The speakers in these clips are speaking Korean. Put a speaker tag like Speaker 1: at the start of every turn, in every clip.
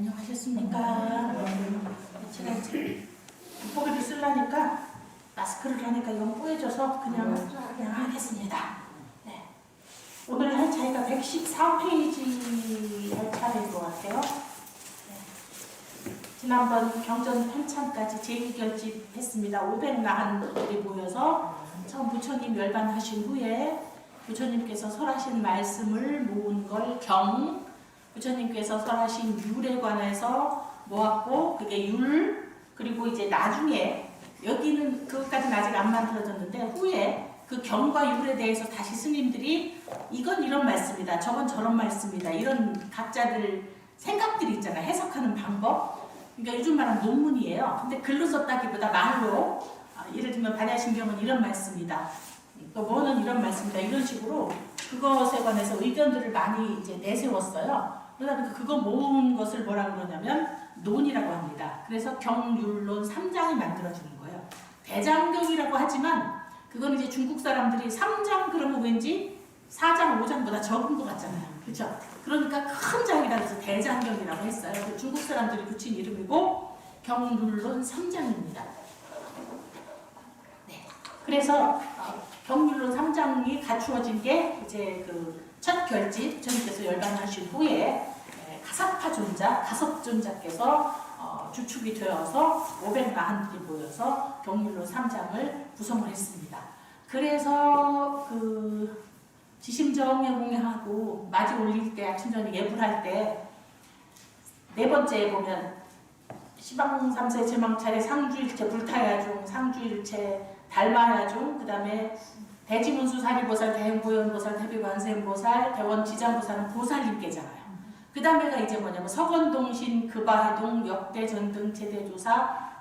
Speaker 1: 안녕하셨습니까? 제가 이제 물고기를 쓰려니까 마스크를 하니까 이건 뽀얘져서 그냥 하겠습니다. 네. 오늘 할 차이가 114페이지 할 차례인 것 같아요. 네. 지난번 경전 편찬까지 제2결집 했습니다. 500나한들이 모여서 처음 부처님 열반하신 후에 부처님께서 설하신 말씀을 모은 걸 경, 부처님께서 설하신 율에 관해서 모았고 그게 율, 그리고 이제 나중에 여기는 그것까지는 아직 안 만들어졌는데 후에 그 경과 율에 대해서 다시 스님들이 이건 이런 말씀이다, 저건 저런 말씀이다, 이런 각자들 생각들이 있잖아요. 해석하는 방법. 그러니까 요즘 말하는 논문이에요. 근데 글로 썼다기보다 말로, 예를 들면 반야신경은 이런 말씀이다, 또 뭐는 이런 말씀이다, 이런 식으로 그것에 관해서 의견들을 많이 이제 내세웠어요. 그러다 보니까 그거 모은 것을 뭐라고 그러냐면 논이라고 합니다. 그래서 경율론 3장이 만들어지는 거예요. 대장경이라고 하지만 그건 이제 중국 사람들이 3장 그러면 왠지 4장, 5장보다 적은 것 같잖아요. 그렇죠? 그러니까 큰 장이라 해서 대장경이라고 했어요. 그 중국 사람들이 붙인 이름이고 경율론 3장입니다. 네. 그래서 경율론 3장이 갖추어진 게 이제 그 첫 결집, 부처님께서 열반하신 후에 가사파존자, 가섭존자께서 주축이 되어서 500나한들이 모여서 경율론 3장을 구성을 했습니다. 그래서 그 지심정에 공양하고 맞이 올릴 때, 아침전에 예불할 때 네 번째에 보면 시방삼세 제망차례 상주일체 불타야중, 상주일체 달마야중, 그 다음에 대지문수 사리보살, 대행보현보살, 대비관세음보살, 대원지장보살은 보살님께잖아요. 그 다음에가 이제 뭐냐면 서건동신, 급아해동, 역대전등, 제대조사,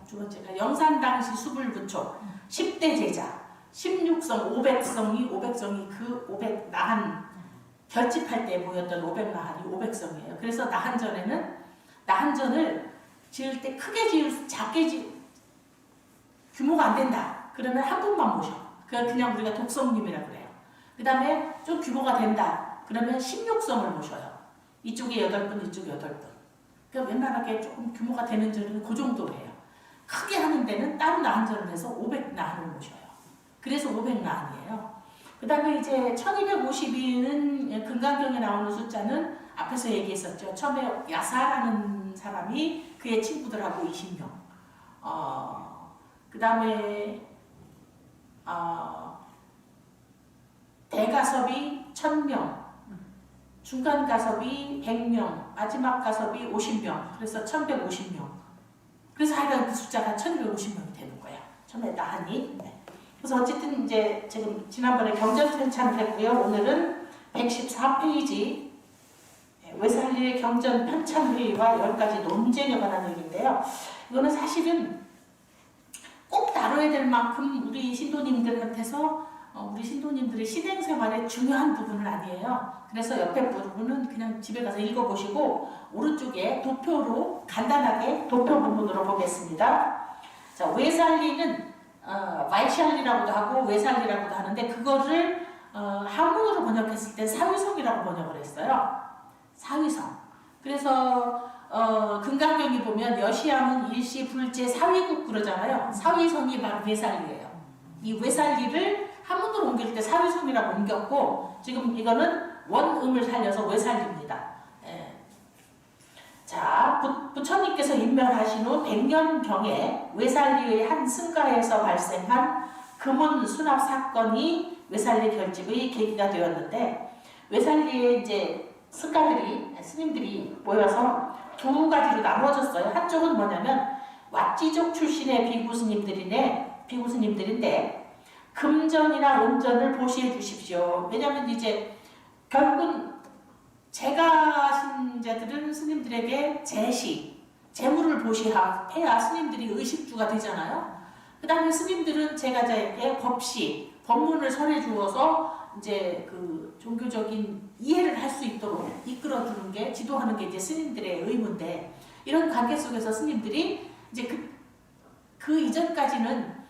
Speaker 1: 두 번째가 영산당시 수불부초, 10대 제자, 16성, 500성이 그 500나한 결집할 때 모였던 500나한이 500성이에요. 그래서 나한전을 지을 때 크게 지을, 작게 규모가 안 된다. 그러면 한 분만 모셔. 그냥 우리가 독성님이라고 그래요. 그 다음에 좀 규모가 된다. 그러면 16성을 모셔요. 이쪽에 8분, 이쪽에 8분. 그러니까 웬만하게 조금 규모가 되는 절은 그 정도로 해요. 크게 하는 데는 따로 나한절을 해서 500나한을 모셔요. 그래서 500나한이에요. 그 다음에 이제 1252는 금강경에 나오는 숫자는 앞에서 얘기했었죠. 처음에 야사라는 사람이 그의 친구들하고 20명. 그 다음에 대가섭이 1000명, 중간 가섭이 100명, 마지막 가섭이 50명, 그래서 1150명. 그래서 하여간 그 숫자가 1250명이 되는 거야. 처음에 나한이. 네. 그래서 어쨌든 이제 지금 지난번에 경전 편찬을 했고요. 오늘은 114페이지 외살리의 경전 편찬 회의와 10가지 논쟁에 관한 얘기인데요. 이거는 사실은 꼭 다뤄야 될 만큼 우리 신도님들한테서 우리 신도님들의 신행생활의 중요한 부분은 아니에요. 그래서 옆에 부분은 그냥 집에 가서 읽어보시고 오른쪽에 도표로 간단하게 도표 부분으로 보겠습니다. 자, 외살리는 와이샬리라고도 하고 외살리라고도 하는데 그거를 한문으로 번역했을 때 사위성이라고 번역을 했어요. 사위성. 그래서 금강경이 보면 여시함은 일시 불제 사위국 그러잖아요. 사위성이 바로 외살리예요. 이 외살리를 한문으로 옮길 때 사위성이라고 옮겼고 지금 이거는 원음을 살려서 외살리입니다. 예. 자, 부처님께서 인멸하신 후 100년경에 외살리의 한 승가에서 발생한 금운 수납 사건이 외살리 결집의 계기가 되었는데 외살리의 이제 승가들이, 스님들이 모여서 두 가지로 나눠졌어요. 한쪽은 뭐냐면 왓지족 출신의 비구스님들인데 금전이나 은전을 보시해 주십시오. 왜냐하면 이제 결국은 제가 신자들은 스님들에게 제시, 재물을 보시해야 스님들이 의식주가 되잖아요. 그 다음에 스님들은 제가자에게 법시, 법문을 설해 주어서 이제 그 종교적인 이해를 할 수 있도록 이끌어주는 게, 지도하는 게 이제 스님들의 의무인데, 이런 관계 속에서 스님들이 이제 그 이전까지는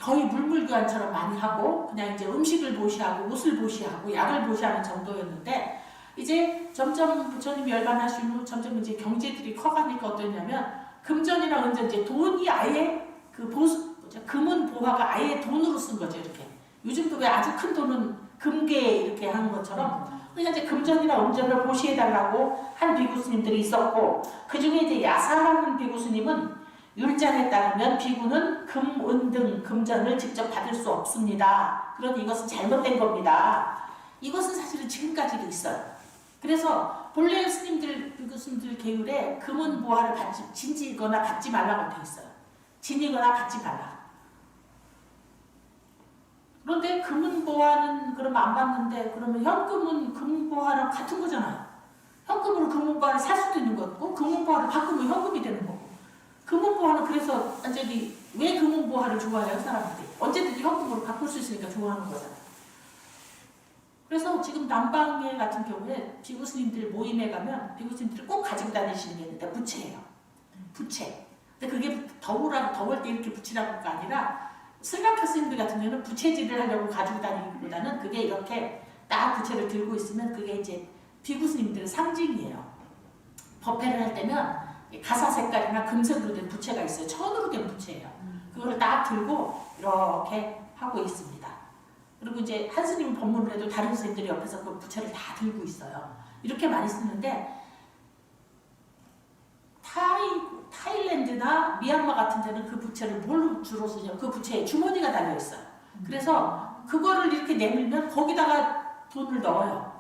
Speaker 1: 거의 물물교환처럼 많이 하고 그냥 이제 음식을 보시하고 옷을 보시하고 약을 보시하는 정도였는데 이제 점점 부처님이 열반하신 후 점점 이제 경제들이 커가니까 어떠냐면 금전이랑 은전 이제 돈이 아예 그 보수 금은 보화가 아예 돈으로 쓴 거죠. 이렇게 요즘도 왜 아주 큰 돈은 금괴 이렇게 하는 것처럼 그러니까 이제 금전이나 은전을 보시해달라고 한 비구스님들이 있었고 그 중에 이제 야사라는 비구스님은 율장에 따르면 비구는 금, 은 등 금전을 직접 받을 수 없습니다. 그러니 이것은 잘못된 겁니다. 이것은 사실은 지금까지도 있어요. 그래서 본래 스님들, 비구스님들 계율에 금은 보화를 지니거나 받지 말라고 돼 있어요. 지니거나 받지 말라. 그런데 금은 보화는 그러면 안 받는데 그러면 현금은 금 보화랑 같은 거잖아요. 현금으로 금은 보화를 살 수도 있는 거고 금은 보화를 바꾸면 현금이 되는 거고 금은 보화는 그래서 완전히 왜 금은 보화를 좋아해요 사람들이? 언제든지 현금으로 바꿀 수 있으니까 좋아하는 거잖아요. 그래서 지금 남방에 같은 경우에 비구스님들 모임에 가면 비구스님들이 꼭 가지고 다니시는 게 있는데 부채예요. 부채. 근데 그게 더울 때 이렇게 붙이라고가 아니라 스리랑카 스님들 같은 경우는 부채질을 하려고 가지고 다니기보다는 그게 이렇게 딱 부채를 들고 있으면 그게 이제 비구스님들의 상징이에요. 법회를 할 때면 가사 색깔이나 금색으로 된 부채가 있어요. 천으로 된 부채예요. 그거를 딱 들고 이렇게 하고 있습니다. 그리고 이제 한 스님은 법문을 해도 다른 스님들이 옆에서 그 부채를 다 들고 있어요. 이렇게 많이 쓰는데 타일랜드나 미얀마 같은 데는 그 부채를 뭘로 주로 쓰냐면 그 부채에 주머니가 달려있어요. 그래서 그거를 이렇게 내밀면 거기다가 돈을 넣어요.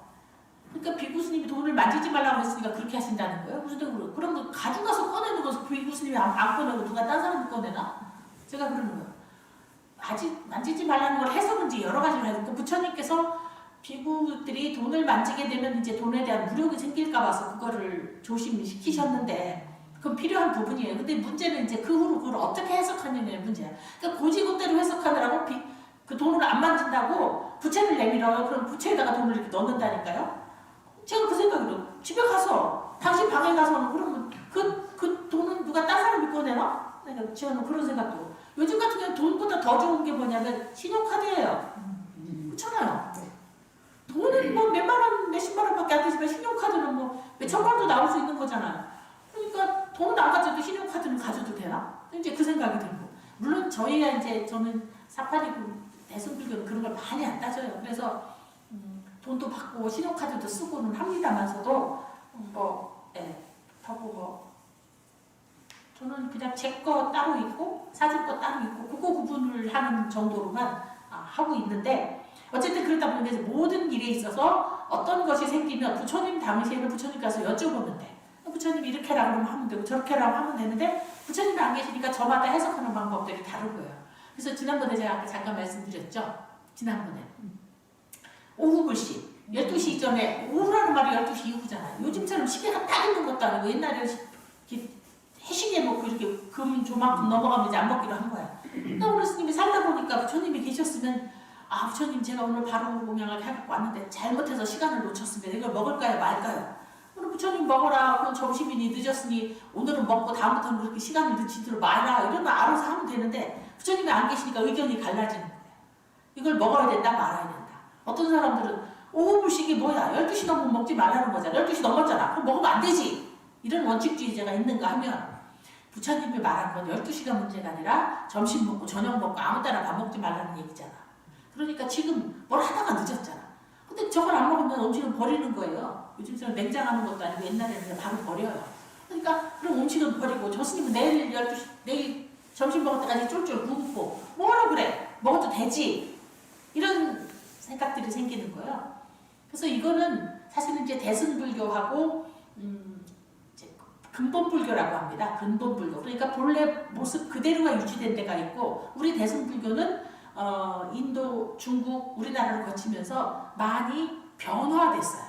Speaker 1: 그러니까 비구스님이 돈을 만지지 말라고 했으니까 그렇게 하신다는 거예요. 무슨 뜻으로? 그럼 가져가서 꺼내는 것을 비구스님이 안 꺼내고 누가 딴 사람이 꺼내나? 제가 그러는 거예요. 아직 만지지 말라는 걸 해석은 이제 여러 가지로 해요. 그 부처님께서 비구들이 돈을 만지게 되면 이제 돈에 대한 무력이 생길까 봐서 그거를 조심시키셨는데 그건 필요한 부분이에요. 근데 문제는 이제 그 후로 그걸 어떻게 해석하느냐의 문제야. 그러니까 고지고대로 해석하느라고 그 돈을 안 만진다고 부채를 내밀어요. 그럼 부채에다가 돈을 이렇게 넣는다니까요. 제가 그 생각이 들어요. 집에 가서 당신 방에 가서는 그러면 그 돈은 누가 딴 사람이 꺼내나? 그러니까 저는 그런 생각도. 요즘 같은 경우는 돈보다 더 좋은 게 뭐냐면 신용카드예요. 그렇잖아요. 돈은 뭐 몇만 원, 몇십만 원밖에 안 되지만 신용카드는 뭐 몇천만 원도 나올 수 있는 거잖아요. 그러니까 돈은 안 가져도 신용카드는 가져도 되나? 이제 그 생각이 들고. 물론 저는 사파리고 대승불교는 그런 걸 많이 안 따져요. 그래서 돈도 받고 신용카드도 쓰고는 합니다만서도 저는 그냥 제 거 따로 있고 사진 거 따로 있고 그거 구분을 하는 정도로만 하고 있는데 어쨌든 그러다 보니까 모든 일에 있어서 어떤 것이 생기면 부처님 당시에는 부처님 가서 여쭤보면 돼. 부처님이 이렇게 하라고 하면 하면 되고 저렇게 하라고 하면 되는데 부처님이 안 계시니까 저마다 해석하는 방법들이 다른 거예요. 그래서 지난번에 제가 아까 잠깐 말씀드렸죠. 지난번에 오후 불식 12시 이전에 오후라는 말이 12시 이후잖아요. 요즘처럼 시계가 딱 있는 것도 아니고 옛날에 해시계 놓고 이렇게 금 조만큼 넘어가면 이제 안 먹기로 한 거야. 그러니까 우리 스님이 살다 보니까 부처님이 계셨으면 부처님 제가 오늘 바로 공양을 해갖고 왔는데 잘못해서 시간을 놓쳤습니다. 이걸 먹을까요 말까요? 오늘 부처님 먹어라. 그럼 점심이니 늦었으니 오늘은 먹고 다음부터는 그렇게 시간을 늦추도록 마라. 이러면 알아서 하면 되는데 부처님이 안 계시니까 의견이 갈라지는 거예요. 이걸 먹어야 된다 말아야 된다. 어떤 사람들은 오후 불식이 뭐야? 12시 넘으면 먹지 말라는 거잖아. 12시 넘었잖아. 그럼 먹으면 안 되지. 이런 원칙주의자가 있는가 하면 부처님이 말한 건 12시가 문제가 아니라 점심 먹고 저녁 먹고 아무 때나 밥 먹지 말라는 얘기잖아. 그러니까 지금 뭘 하다가 늦었잖아. 근데 저걸 안 먹으면 음식은 버리는 거예요. 요즘처럼 냉장하는 것도 아니고 옛날에는 그냥 바로 버려요. 그러니까 그럼 음식은 버리고 저 스님은 내일 점심 먹을 때까지 쫄쫄 굶고 뭐라 그래? 먹어도 되지. 이런 생각들이 생기는 거예요. 그래서 이거는 사실은 이제 대승불교하고 근본불교라고 합니다. 근본불교. 그러니까 본래 모습 그대로가 유지된 데가 있고 우리 대승불교는 인도, 중국, 우리나라를 거치면서 많이 변화됐어요.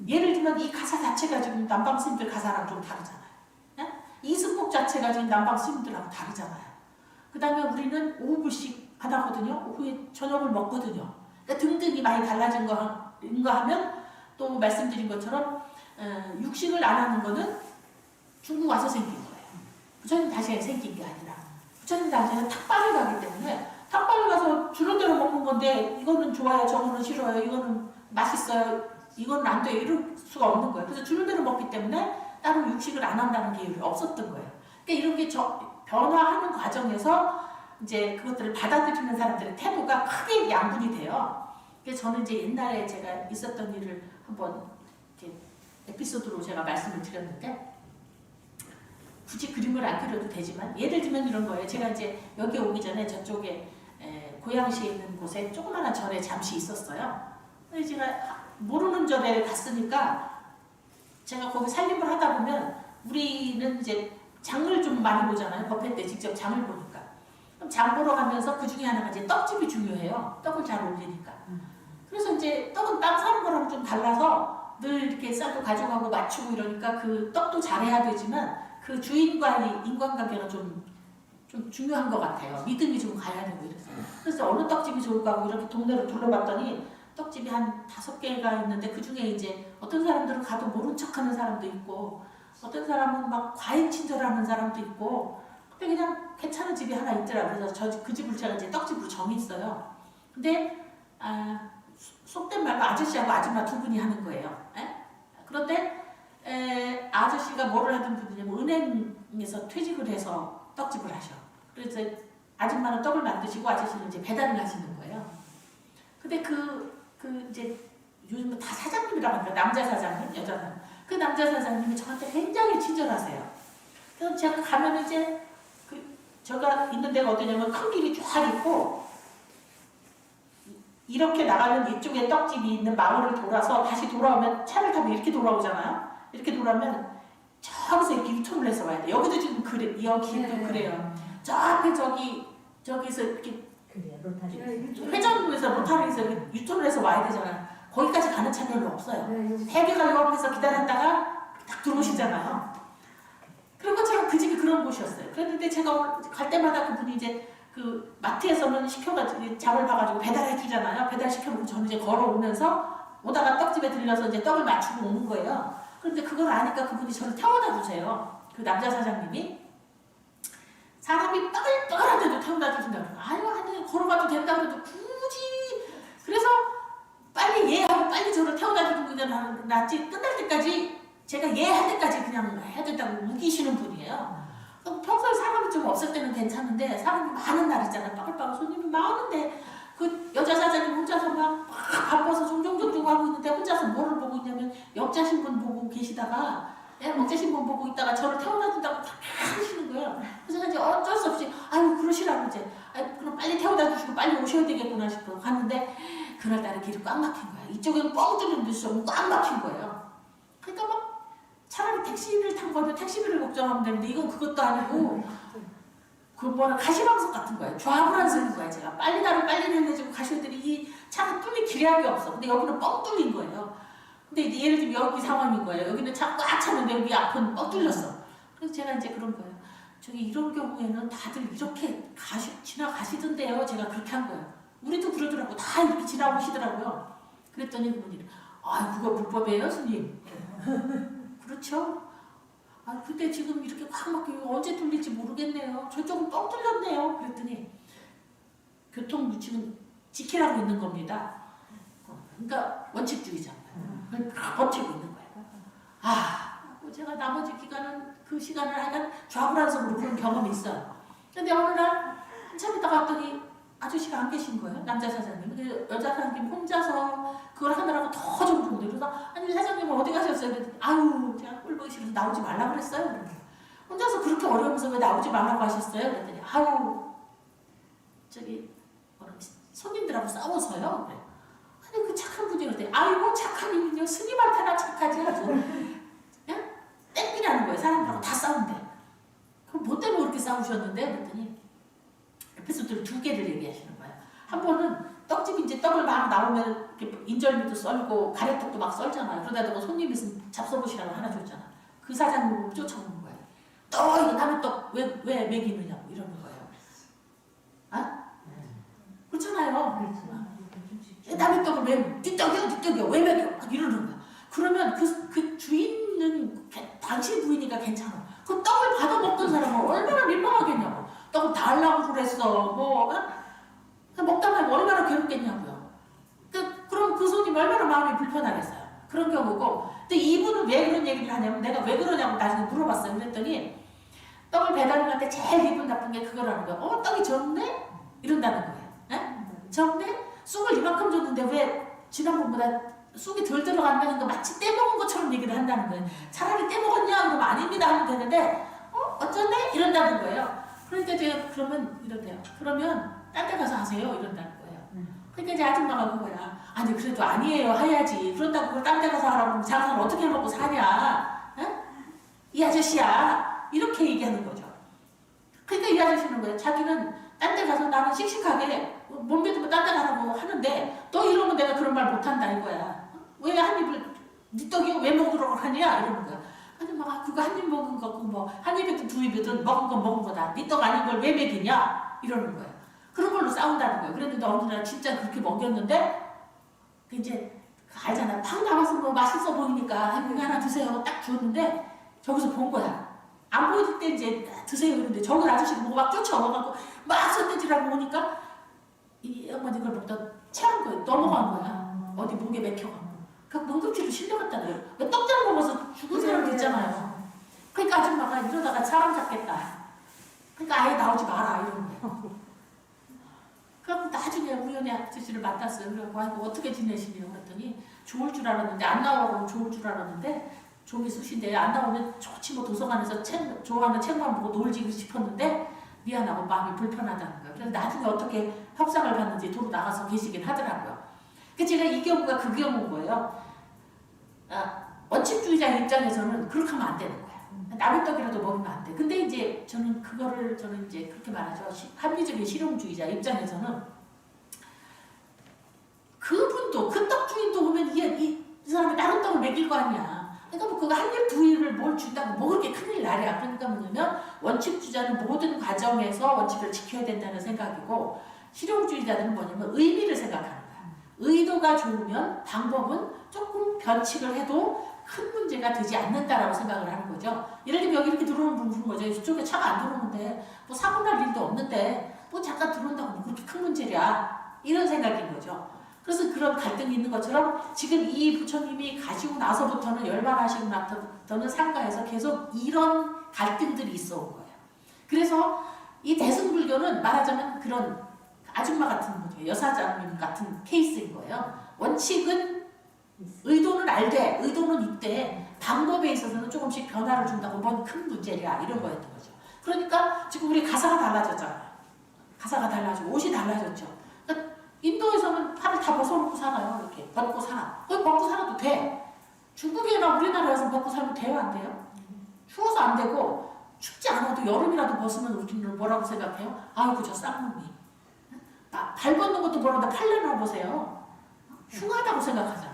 Speaker 1: 예를 들면 이 가사 자체가 지금 남방 스님들 가사랑 좀 다르잖아요. 네? 이 승복 자체가 지금 남방 스님들하고 다르잖아요. 그 다음에 우리는 오후불식 하나거든요. 오후에 저녁을 먹거든요. 그러니까 등등이 많이 달라진 거 하면 또 말씀드린 것처럼 육식을 안 하는 거는 중국 와서 생긴 거예요. 부처님 다시 생긴 게 아니라 부처님 당시에는 탁발을 가기 때문에 탁발을 가서 주는 대로 먹는 건데 이거는 좋아요, 저거는 싫어요, 이거는 맛있어요, 이건 안 돼, 이럴 수가 없는 거예요. 그래서 주는 대로 먹기 때문에 따로 육식을 안 한다는 계율이 없었던 거예요. 그러니까 이런 게 변화하는 과정에서 이제 그것들을 받아들이는 사람들의 태도가 크게 양분이 돼요. 그래서 저는 이제 옛날에 제가 있었던 일을 한번 이렇게 에피소드로 제가 말씀을 드렸는데, 굳이 그림을 안 그려도 되지만 예를 들면 이런 거예요. 제가 이제 여기 오기 전에 저쪽에 고양시에 있는 곳에 조그마한 절에 잠시 있었어요. 근데 제가 모르는 절에 갔으니까 제가 거기 살림을 하다 보면 우리는 이제 장을 좀 많이 보잖아요. 법회 때 직접 장을 보니까. 그럼 장 보러 가면서 그 중에 하나가 이제 떡집이 중요해요. 떡을 잘 올리니까. 그래서 이제 떡은 딴 사는 거랑 좀 달라서 늘 이렇게 쌀도 가져가고 맞추고 이러니까 그 떡도 잘해야 되지만 그 주인과의 인간관계가 좀 중요한 것 같아요. 믿음이 좀 가야 되고 이래서. 그래서 어느 떡집이 좋을까 하고 이렇게 동네를 둘러봤더니 떡집이 한 5개가 있는데 그 중에 이제 어떤 사람들은 가도 모른 척하는 사람도 있고 어떤 사람은 막 과잉 친절하는 사람도 있고 근데 그냥 괜찮은 집이 하나 있더라고요. 그래서 그 집을 제가 이제 떡집으로 정했어요. 근데 속된 말로 아저씨하고 아줌마 두 분이 하는 거예요. 그런데 아저씨가 뭐를 하던 분이냐면 은행에서 퇴직을 해서 떡집을 하셔. 그래서 아줌마는 떡을 만드시고 아저씨는 이제 배달을 하시는 거예요. 근데 이제 요즘은 다 사장님이라고 합니다. 남자 사장님, 여자 사장님. 그 남자 사장님이 저한테 굉장히 친절하세요. 그래서 제가 가면 이제 제가 있는 데가 어디냐면 큰 길이 쫙 있고 이렇게 나가면 이쪽에 떡집이 있는 마을을 돌아서 다시 돌아오면 차를 타고 이렇게 돌아오잖아요. 이렇게 돌아오면 저기서 이렇게 유턴을 해서 와야 돼. 여기도 지금 그래, 여기도 그래요. 저 앞에 저기서 이렇게 회전구에서 로타리에서 유턴을 해서 와야 되잖아요. 거기까지 가는 차 별로 없어요. 대개가 요 앞에서 기다렸다가 딱 들어오시잖아요. 그리고 제가 그 집이 그런 곳이었어요. 그랬는데 제가 갈 때마다 그분이 이제 그 마트에서는 시켜가지고 장을 봐가지고 배달해 주잖아요. 배달시켜놓고 저는 이제 걸어오면서 오다가 떡집에 들려서 이제 떡을 맞추고 오는 거예요. 그런데 그걸 아니까 그분이 저를 태워다 주세요. 그 남자 사장님이 사람이 빠글빠글한데도 태워다 주신다고 그래요. 아유 아니 걸어가도 된다고 해도 굳이 그래서 빨리 예하고 빨리 저를 태워다 주는 게 낫지 끝날 때까지 제가 예할 때까지 그냥 해야 된다고 우기시는 분이에요. 평소에 사람이 좀 없을 때는 괜찮은데 사람이 많은 날 있잖아요. 빠글빠글 손님이 많은데 그 여자 사장님 혼자서 막 바빠서 종종종종 하고 있는데 혼자서 뭐를 보고 있냐면 역자신문 보고 계시다가 역자신문 보고 있다가 저를 태워다 준다고 다 하시는 거예요. 그래서 제가 이제 어쩔 수 없이 아유 그러시라고 이제 그럼 빨리 태워다 주시고 빨리 오셔야 되겠구나 싶어 갔는데 그날따라 길이 꽉 막힌 거야. 이쪽에는 뻥 뚫린 듯이 꽉 막힌 거예요. 그러니까 막 차라리 택시를 탄 거면 택시비를 걱정하면 되는데 이건 그것도 아니고 그 뭐라 가시방석 같은 거예요. 좌불안석인 거예요. 제가 빨리 나를 빨리 내려주고 가셔야되니 이 차가 뚫릴 기량이 없어. 근데 여기는 뻥 뚫린 거예요. 근데 이제 예를 들면 여기 상황인 거예요. 여기는 차 꽉 차는데 여기 앞은 뻥 뚫렸어. 그래서 제가 이제 그런 거예요. 저기 이런 경우에는 다들 이렇게 지나가시던데요. 제가 그렇게 한 거예요. 우리도 그러더라고. 다 이렇게 지나오시더라고요. 그랬더니 그분이 아 그거 불법이에요 스님. 그렇죠? 아 근데 지금 이렇게 확 막히고 언제 뚫릴지 모르겠네요. 저쪽은 뻥 뚫렸네요. 그랬더니 교통규칙은 지키라고 있는 겁니다. 그러니까 원칙주의자입니다. 그걸 다 버티고 있는 거예요. 제가 나머지 기간은 그 시간을 하여간 좌불안석으로 그런 경험이 있어요. 근데 어느 날 한참 있다가 왔더니 아저씨가 안 계신 거예요. 남자 사장님. 근데 여자 사장님 혼자서 그걸 하느라고 더 정신없는데 그래서 아니 사장님은 어디 가셨어요? 그랬더니 아유 제가 꼴보기 싫어서 나오지 말라 그랬어요. 그랬더니 혼자서 그렇게 어려우면서 왜 나오지 말라고 하셨어요? 그랬더니 아유 저기 손님들하고 싸워서요. 그래. 아니 그 착한 분이 그랬더니 아이고 착한 이는요 스님한테나 착하지 아주 그냥 땡기라는 거예요. 사람들하고 다 싸운대. 그럼 뭐 때문에 그렇게 싸우셨는데? 그랬더니 에피소드를 2개를 얘기하시는 거예요. 한 번은 떡집 이제 떡을 막 나오면 이렇게 인절미도 썰고 가래떡도 막 썰잖아요. 그러다가 손님 있으면 잡숴보시라고 하나 줬잖아. 그 사장님을 쫓아오는 거예요. 너 이거 남의 떡 왜 먹이느냐고 이러는 거예요. 아? 그렇잖아요. 남의 떡을 왜 네 떡이야 왜 먹여? 막 이러는 거야. 그러면 그 주인은 당신 부인이니까 괜찮아. 그 떡을 받아 먹던 사람은 얼마나 민망하겠냐고. 떡을 달라고 그랬어. 먹다 말고 얼마나 괴롭겠냐고요. 그럼 그 손님 얼마나 마음이 불편하겠어요. 그런 경우고. 근데 이분은 왜 그런 얘기를 하냐면 내가 왜 그러냐고 나중에 물어봤어요. 그랬더니 떡을 배달을 할 때 제일 기분 나쁜 게 그거라는 거야. 떡이 적네? 이런다는 거예요. 에? 적네? 쑥을 이만큼 줬는데 왜 지난번보다 쑥이 덜 들어간다는 거 마치 떼먹은 것처럼 얘기를 한다는 거예요. 차라리 떼먹었냐? 그러면 아닙니다 하면 되는데 어쩌네? 이런다는 거예요. 그러니까 제가 그러면 이런데요. 그러면 딴 데 가서 하세요. 이런다는 거예요. 그러니까 이제 아줌마가 그거야. 아니 그래도 아니에요. 해야지. 그런다고 그걸 딴 데 가서 하라고 하면 장사를 어떻게 해먹고 사냐? 에? 이 아저씨야. 이렇게 얘기하는 거죠. 그러니까 이 아저씨는 거예요. 자기는 딴 데 가서 나는 씩씩하게 몸 뱉으면 딴 데 가라고 하는데 너 이러면 내가 그런 말 못한다 이거야. 왜 한 입을 네 떡이 왜 먹으라고 하냐 이러는 거야. 아줌마가 그거 한 입 먹은 거고 뭐 한 입이든 두 입이든 먹은 건 먹은 거다. 네 떡 아닌 걸 왜 먹이냐 이러는 거야. 그런 걸로 싸운다는 거예요. 그랬는데 어느 날 진짜 그렇게 먹였는데 이제 알잖아. 팍 나와서 뭐 맛있어 보이니까 이거 하나 드세요 하고 딱 주었는데 저기서 본 거야. 안 보일 때 이제 드세요 그러는데 저기 아저씨가 뭐막 쫓아와갖고 막 손대지라고 오니까 이 엄마는 그걸 먹다 체한 거예요. 넘어간 거야. 어디 목에 맥혀갖고. 그 응급실로 실려갔다는 거예요. 왜 떡장 먹어서 죽은 사람도 있잖아요. 그러니까 아줌마가 이러다가 사람 잡겠다. 그러니까 아예 나오지 마라 이런 거예요. 그래서 나중에 우연히 아저씨를 만났어요. 그래갖고 아이고 어떻게 지내시냐고 그랬더니 좋을 줄 알았는데 안 나오고 좋을 줄 알았는데 종이 쑤신데 안 나오면 좋지 뭐 도서관에서 좋아하는 책만 보고 놀지 싶었는데 미안하고 마음이 불편하다는 거예요. 그래서 나중에 어떻게 협상을 받는지 도로 나가서 계시긴 하더라고요. 그 제가 이 경우가 그 경우인 거예요. 원칙주의자 입장에서는 그렇게 하면 안 되는 거예요. 남의 떡이라도 먹으면 안 돼. 근데 이제 저는 이제 그렇게 말하죠. 합리적인 실용주의자 입장에서는 그분도 그 떡 주인도 보면 이 사람이 다른 떡을 먹일 거 아니야. 그러니까 뭐 그거 한 입 두 입을 뭘 준다고 먹을 게 큰일 날이야. 그러니까 뭐냐면 원칙주의자는 모든 과정에서 원칙을 지켜야 된다는 생각이고 실용주의자들은 뭐냐면 의미를 생각하는 거야. 의도가 좋으면 방법은 조금 변칙을 해도 큰 문제가 되지 않는다라고 생각을 하는 거죠. 예를 들면 여기 이렇게 들어오는 분 거죠. 이쪽에 차가 안 들어오는데 뭐 사고 날 일도 없는데 뭐 잠깐 들어온다고 뭐 그렇게 큰 문제랴 이런 생각인 거죠. 그래서 그런 갈등이 있는 것처럼 지금 이 부처님이 가시고 나서부터는 열반하시고 나서부터는 상가에서 계속 이런 갈등들이 있어 온 거예요. 그래서 이 대승불교는 말하자면 그런 아줌마 같은 거죠. 여사장님 같은 케이스인 거예요. 원칙은 의도는 알되 의도는 있대 방법에 있어서는 조금씩 변화를 준다고 뭔 큰 문제랴 이런 거였던 거죠. 그러니까 지금 우리 가사가 달라졌잖아요. 가사가 달라지고 옷이 달라졌죠. 그러니까 인도에서는 팔을 다 벗어놓고 살아요. 이렇게 벗고 살아. 그걸 벗고 살아도 돼. 중국이나 우리나라에서 벗고 살면 돼요 안 돼요? 추워서 안 되고 춥지 않아도 여름이라도 벗으면 우리는 뭐라고 생각해요? 아이고 저 쌍놈이 발 벗는 것도 뭐라도 팔 내놔보세요. 흉하다고 생각하잖아요.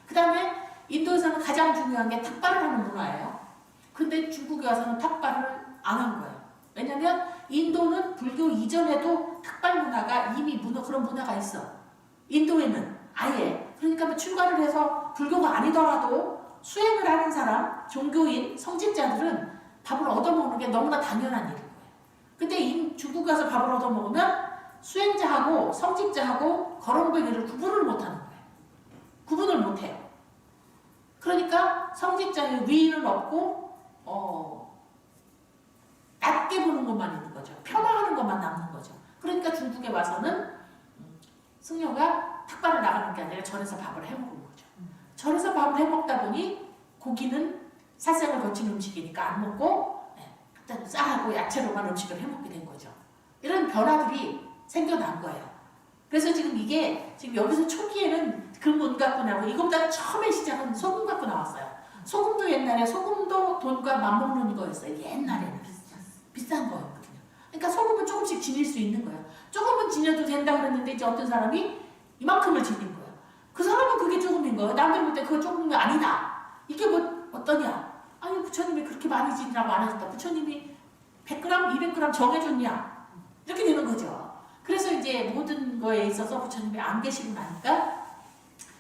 Speaker 1: 그 다음에 인도에서는 가장 중요한 게 탁발을 하는 문화예요. 근데 중국에 와서는 탁발을 안 한 거예요. 왜냐면 인도는 불교 이전에도 탁발 문화가 이미 그런 문화가 있어. 인도에는 아예. 그러니까 뭐 출가를 해서 불교가 아니더라도 수행을 하는 사람, 종교인, 성직자들은 밥을 얻어먹는 게 너무나 당연한 일인 거예요. 근데 중국에 가서 밥을 얻어먹으면 수행자하고 성직자하고 거렁뱅이를 구분을 못하는 거예요. 구분을 못해요. 그러니까 성직자의 위인은 없고 낮게 보는 것만 있는 거죠. 폄하하는 것만 남는 거죠. 그러니까 중국에 와서는 승려가 탁발을 나가는 게 아니라 절에서 밥을 해먹은 거죠. 절에서 밥을 해먹다 보니 고기는 살생을 거친 음식이니까 안 먹고 일단 쌀하고 야채로만 음식을 해먹게 된 거죠. 이런 변화들이 생겨난 거예요. 그래서 지금 이게 지금 여기서 초기에는 그 문 갖고 나오고 이것보다 처음에 시작은 소금 갖고 나왔어요. 소금도 옛날에 소금도 돈과 맞먹는 거였어요. 옛날에는 비싼 거였거든요. 그러니까 소금은 조금씩 지닐 수 있는 거예요. 조금은 지녀도 된다고 그랬는데 이제 어떤 사람이 이만큼을 지닌 거예요. 그 사람은 그게 조금인 거예요. 남들 볼 때 그거 조금이 아니다. 이게 뭐 어떠냐? 아니 부처님이 그렇게 많이 지니라고 안 하셨다. 부처님이 100g, 200g 정해줬냐? 이렇게 되는 거죠. 그래서 이제 모든 거에 있어서 부처님이 안 계시고 나니까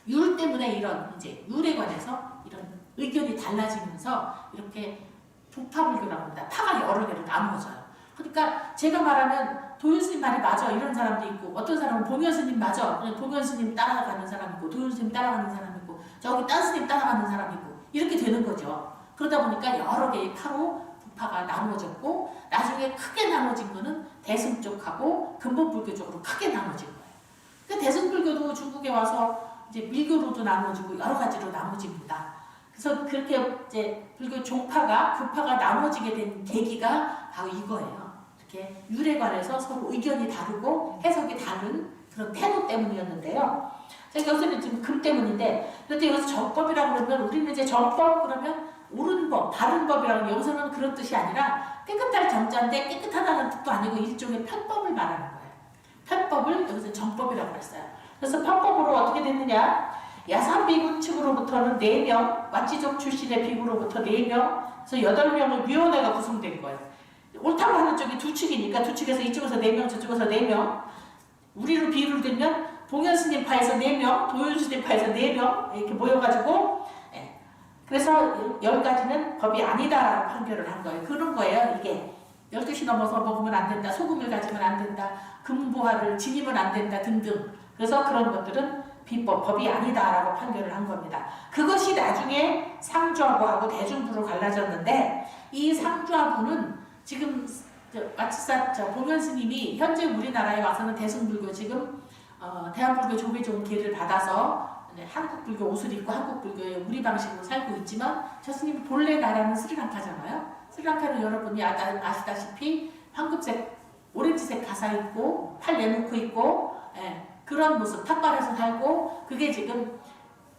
Speaker 1: 율 때문에 이런 이제 율에 관해서 이런 의견이 달라지면서 이렇게 부파불교라고 합니다. 파가 여러 개로 나누어져요. 그러니까 제가 말하면 도윤스님 말이 맞아 이런 사람도 있고 어떤 사람은 봉현스님 맞아 봉현스님 따라가는 사람 있고 도윤스님 따라가는 사람 있고 저기 딴 스님 따라가는 사람이고 이렇게 되는 거죠. 그러다 보니까 여러 개의 파로 부파가 나누어졌고 나중에 크게 나눠진 거는 대승 쪽하고 근본불교 쪽으로 크게 나눠진 거예요. 그러니까 대승불교도 중국에 와서 이제 밀교로도 나눠지고 여러 가지로 나눠집니다. 그래서 그렇게 이제 불교 종파가 급파가 나눠지게 된 계기가 바로 이거예요. 이렇게 율에 관해서 서로 의견이 다르고 해석이 다른 그런 태도 때문이었는데요. 제가 여기서는 지금 금 때문인데, 그런데 여기서 정법이라고 그러면 우리는 이제 정법 그러면 옳은 법, 바른 법이라고 여기서는 그런 뜻이 아니라 깨끗할 정자인데 깨끗하다는 뜻도 아니고 일종의 편법을 말하는 거예요. 편법을 여기서 정법이라고 했어요. 그래서 편법으로 어떻게 됐느냐? 야산 비구 측으로부터는 4명, 왓지족 출신의 비구로부터 4명, 그래서 8명의 위원회가 구성된 거예요. 옳다고 하는 쪽이 두 측이니까 두 측에서 이쪽에서 4명, 저쪽에서 4명. 우리로 비유를 들면 봉현 스님파에서 4명, 도윤 스님파에서 4명 이렇게 모여가지고 그래서 10가지는 법이 아니다라고 판결을 한 거예요. 그런 거예요. 이게 12시 넘어서 먹으면 안 된다, 소금을 가지면 안 된다, 금부화를 지니면 안 된다 등등. 그래서 그런 것들은 비법, 법이 아니다라고 판결을 한 겁니다. 그것이 나중에 상주하고하고 대중부로 갈라졌는데 이 상주하부는 지금 마치사 봉현 스님이 현재 우리나라에 와서는 대승불교 지금 대한불교 조계종 계를 받아서 한국불교 옷을 입고 한국불교의 우리 방식으로 살고 있지만 저 스님 본래 나라는 스리랑카잖아요. 스리랑카는 여러분이 아시다시피 황금색, 오렌지색 가사 입고 팔 내놓고 있고 그런 모습 탑발해서 살고 그게 지금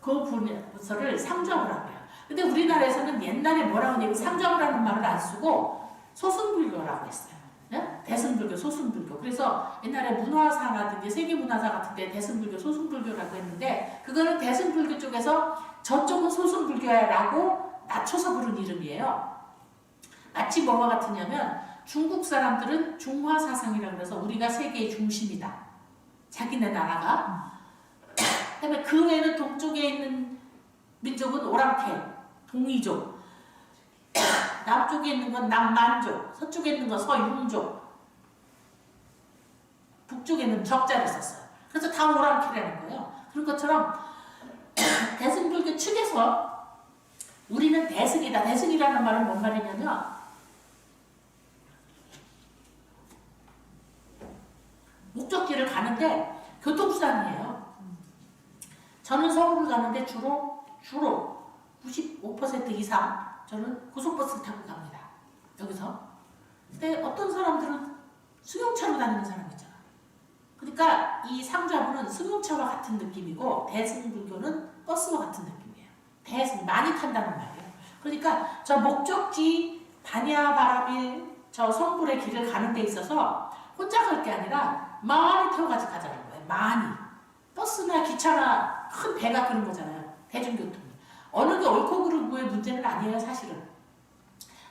Speaker 1: 그 부서를 상주하부라고 해요. 근데 우리나라에서는 옛날에 뭐라고 하냐면 상주하부라는 말을 안 쓰고 소승불교라고 했어요. 네? 대승불교, 소승불교. 그래서 옛날에 문화사라든지 세계문화사 같은 데 대승불교, 소승불교라고 했는데 그거는 대승불교 쪽에서 저쪽은 소승불교야 라고 낮춰서 부른 이름이에요. 마치 뭐가 같으냐면 중국 사람들은 중화사상이라고 해서 우리가 세계의 중심이다. 자기네 나라가. 그다음에 그 외에는 동쪽에 있는 민족은 오랑캐, 동이족. 남쪽에 있는 건 남만족, 서쪽에 있는 건 서융족, 북쪽에 있는 적자를 썼어요. 그래서 다 오랑캐라는 거예요. 그런 것처럼 대승불교 측에서 우리는 대승이다. 대승이라는 말은 뭔 말이냐면 목적지를 가는데 교통수단이에요. 저는 서울을 가는데 주로 95% 이상 저는 고속버스를 타고 갑니다. 여기서. 근데 어떤 사람들은 승용차로 다니는 사람이 있잖아. 그러니까 이 상주하부는 승용차와 같은 느낌이고 대승불교는 버스와 같은 느낌이에요. 대승, 많이 탄다는 말이에요. 그러니까 저 목적지 바냐바라밀 저 성불의 길을 가는 데 있어서 혼자 갈 게 아니라 많이 태워가지고 가자는 거예요. 많이. 버스나 기차나 큰 배가 그런 거잖아요. 대중교통. 어느 게 옳고 그르고의 문제는 아니에요, 사실은.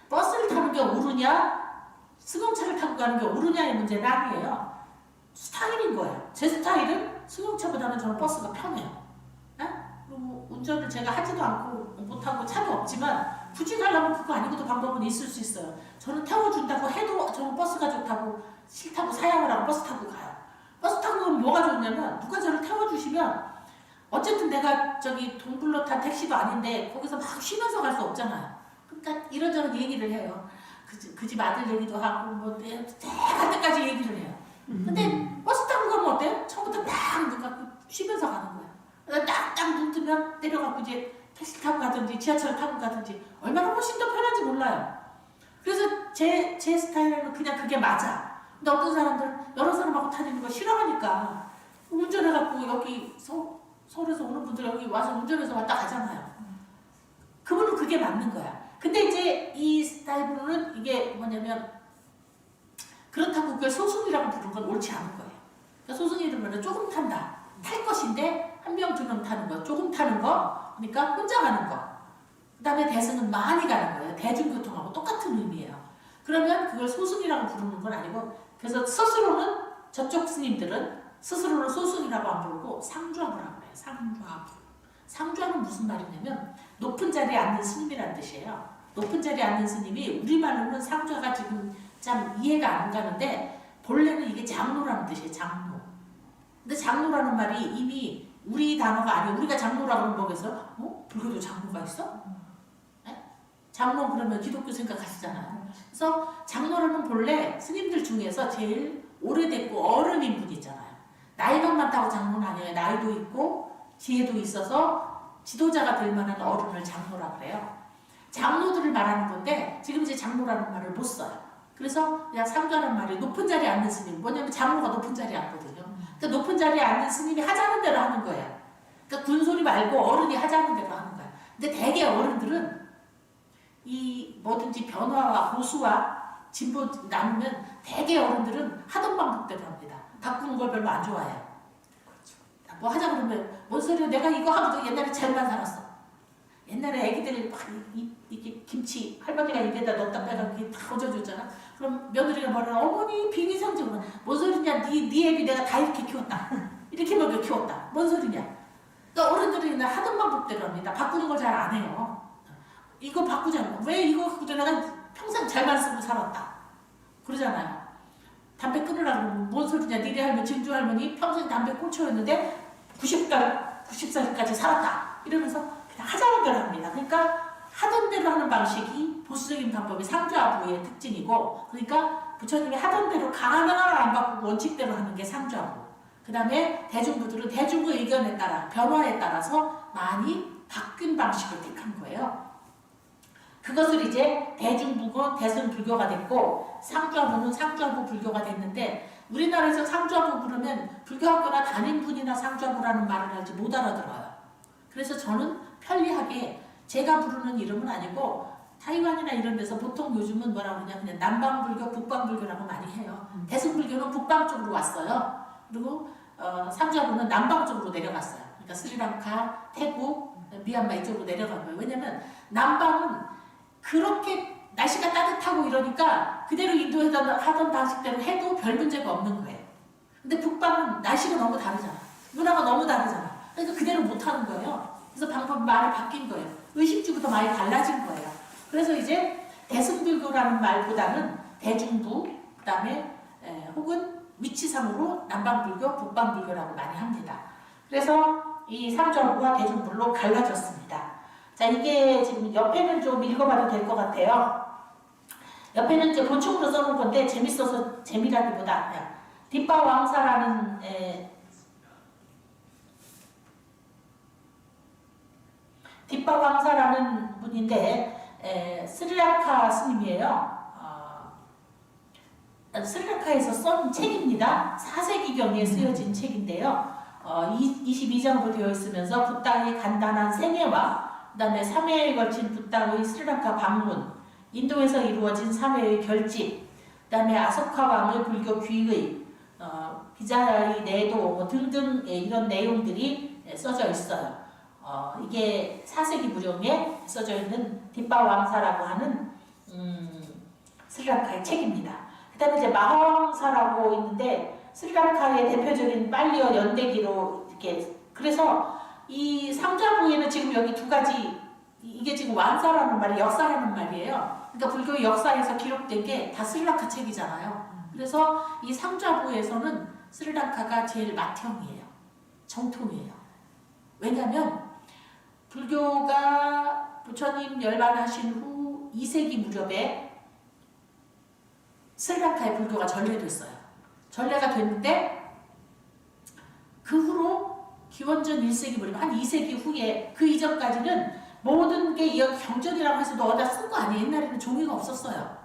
Speaker 1: 버스를 타는 게 옳으냐, 승용차를 타고 가는 게 옳으냐의 문제는 아니에요. 스타일인 거예요. 제 스타일은 승용차보다는 저는 버스가 편해요. 그리고 운전을 제가 하지도 않고 못하고 차도 없지만 굳이 가려면 그거 아니고도 방법은 있을 수 있어요. 저는 태워준다고 해도 저는 버스가 좋다고 싫다고 사양을 하고 버스 타고 가요. 버스 타고 가면 뭐가 좋냐면 누가 저를 태워주시면 어쨌든 내가 저기 돈 불러 탄 택시도 아닌데 거기서 막 쉬면서 갈 수 없잖아요. 그러니까 이런저런 얘기를 해요. 그 집 아들 얘기도 하고 뭐 갈 때까지 얘기를 해요. 근데 버스 타고 가면 어때요? 처음부터 딱 눈 감고 쉬면서 가는 거예요. 딱딱 눈 뜨면 내려가고 이제 택시 타고 가든지 지하철 타고 가든지 얼마나 훨씬 더 편한지 몰라요. 그래서 제 스타일은 그냥 그게 맞아. 근데 어떤 사람들은 여러 사람하고 다니는 거 싫어하니까 운전해갖고 여기 서울에서 오는 분들 여기 와서 운전해서 왔다 가잖아요. 그분은 그게 맞는 거야. 근데 이제 이 스타일로는 이게 뭐냐면 그렇다고 그걸 소승이라고 부르는 건 옳지 않은 거예요. 그러니까 소승이라면 조금 탄다. 탈 것인데 한 명, 두 명 타는 거, 조금 타는 거, 그러니까 혼자 가는 거. 그 다음에 대승은 많이 가는 거예요. 대중교통하고 똑같은 의미예요. 그러면 그걸 소승이라고 부르는 건 아니고 그래서 스스로는 저쪽 스님들은 스스로는 소승이라고 안 부르고 상주하부라고 해요. 상주하부. 상주하는 무슨 말이냐면 높은 자리에 앉는 스님이라는 뜻이에요. 높은 자리에 앉는 스님이 우리말로는 상주가 지금 참 이해가 안 가는데 본래는 이게 장로라는 뜻이에요. 장로. 근데 장로라는 말이 이미 우리 단어가 아니에요. 우리가 장로라고 하면 뭐겠어? 불교도 장로가 있어? 네? 장로 그러면 기독교 생각하시잖아요. 그래서 장로라는 본래 스님들 중에서 제일 오래됐고 어른인 분 있잖아요. 나이만 많다고 장로는 아니에요. 나이도 있고 지혜도 있어서 지도자가 될 만한 어른을 장로라 그래요. 장로들을 말하는 건데 지금 이제 장로라는 말을 못 써요. 그래서 그냥 상주하는 말이 높은 자리에 앉는 스님. 뭐냐면 장로가 높은 자리에 앉거든요. 그러니까 높은 자리에 앉는 스님이 하자는 대로 하는 거예요. 그러니까 군소리 말고 어른이 하자는 대로 하는 거예요. 근데 대개 어른들은 이 뭐든지 변화와 보수와 진보 나누면 대개 어른들은 하던 방법대로 합니다. 바꾸는 걸 별로 안 좋아해요. 뭐 하자 그러면 뭔 소리야 내가 이거 하고도 옛날에 잘만 살았어. 옛날에 애기들 막 이렇게 김치 할머니가 입에다 넣었다 빼가 이렇게 다 얹어줬잖아. 그럼 며느리가 말하라 어머니 비위생적으로 뭔 소리냐 네 애비 내가 다 이렇게 키웠다. 이렇게 먹여 키웠다. 뭔 소리냐. 그러니까 어른들이 하던 방법대로 합니다. 바꾸는 걸 잘 안 해요. 이거 바꾸자. 왜 이거 바꾸자 내가 평생 잘만 쓰고 살았다. 그러잖아요. 담배 끊으라고 그러면 뭔 소리냐 니네 할머니 증조 할머니 평생 담배 꽂혀였는데 90살까지 살았다. 이러면서 그냥 하자는 대로 합니다. 그러니까 하던 대로 하는 방식이 보수적인 방법이 상주하부의 특징이고 그러니까 부처님이 하던 대로 하나를 안 바꾸고 원칙대로 하는 게 상주하부. 그 다음에 대중부들은 대중의 의견에 따라 변화에 따라서 많이 바뀐 방식을 택한 거예요. 그것을 이제 대중부가 대승불교가 됐고 상주하부는 상주하부 불교가 됐는데 우리나라에서 상주하부 부르면 불교학교나 담임분이나 상주하부라는 말을 할지 못 알아들어요. 그래서 저는 편리하게 제가 부르는 이름은 아니고 타이완이나 이런 데서 보통 요즘은 뭐라고 하냐 그냥 남방불교, 북방불교라고 많이 해요. 대승불교는 북방 쪽으로 왔어요. 그리고 상주하부는 남방 쪽으로 내려갔어요. 그러니까 스리랑카, 태국, 미얀마 이쪽으로 내려간 거예요. 왜냐면 남방은 그렇게 날씨가 따뜻하고 이러니까 그대로 인도에서 하던 방식대로 해도 별 문제가 없는 거예요. 근데 북방은 날씨가 너무 다르잖아. 문화가 너무 다르잖아. 그러니까 그대로 못하는 거예요. 그래서 말이 바뀐 거예요. 의식주부터 많이 달라진 거예요. 그래서 이제 대승불교라는 말보다는 대중부, 그 다음에 혹은 위치상으로 남방불교, 북방불교라고 많이 합니다. 그래서 이 상주하부가 대중불로 갈라졌습니다. 자, 이게 지금 옆에는 좀 읽어봐도 될 것 같아요. 옆에는 이제 본총으로 써놓은 건데 재밌어서 재미라기보다 뒷바왕사라는 뒷바왕사라는 분인데 스리랑카 스님이에요. 스리랑카에서 쓴 책입니다. 4세기경에 쓰여진 책인데요. 22장으로 되어 있으면서 붓당의 간단한 생애와 그 다음에 3회에 걸친 붓당의 스리랑카 방문, 인도에서 이루어진 3회의 결집, 그 다음에 아소카 왕의 불교 귀의, 비자의 내도 뭐 등등 이런 내용들이 써져 있어요. 이게 4세기 무렵에 써져 있는 뒷바왕사라고 하는 스리랑카의 책입니다. 그 다음에 이제 마하왕사라고 있는데 스리랑카의 대표적인 빨리어 연대기로 이렇게 그래서 이 상주하부에는 지금 여기 두 가지 이게 지금 왕사라는 말이 역사라는 말이에요. 그러니까 불교의 역사에서 기록된 게 다 스리랑카 책이잖아요. 그래서 이 상주하부에서는 스리랑카가 제일 맏형이에요. 정통이에요. 왜냐하면 불교가 부처님 열반하신 후 2세기 무렵에 스리랑카의 불교가 전래됐어요. 전래가 됐는데 그 후로 기원전 1세기 무렵 한 2세기 후에 그 이전까지는 모든 게 경전이라고 해서도 어디다 쓴 거 아니에요. 옛날에는 종이가 없었어요.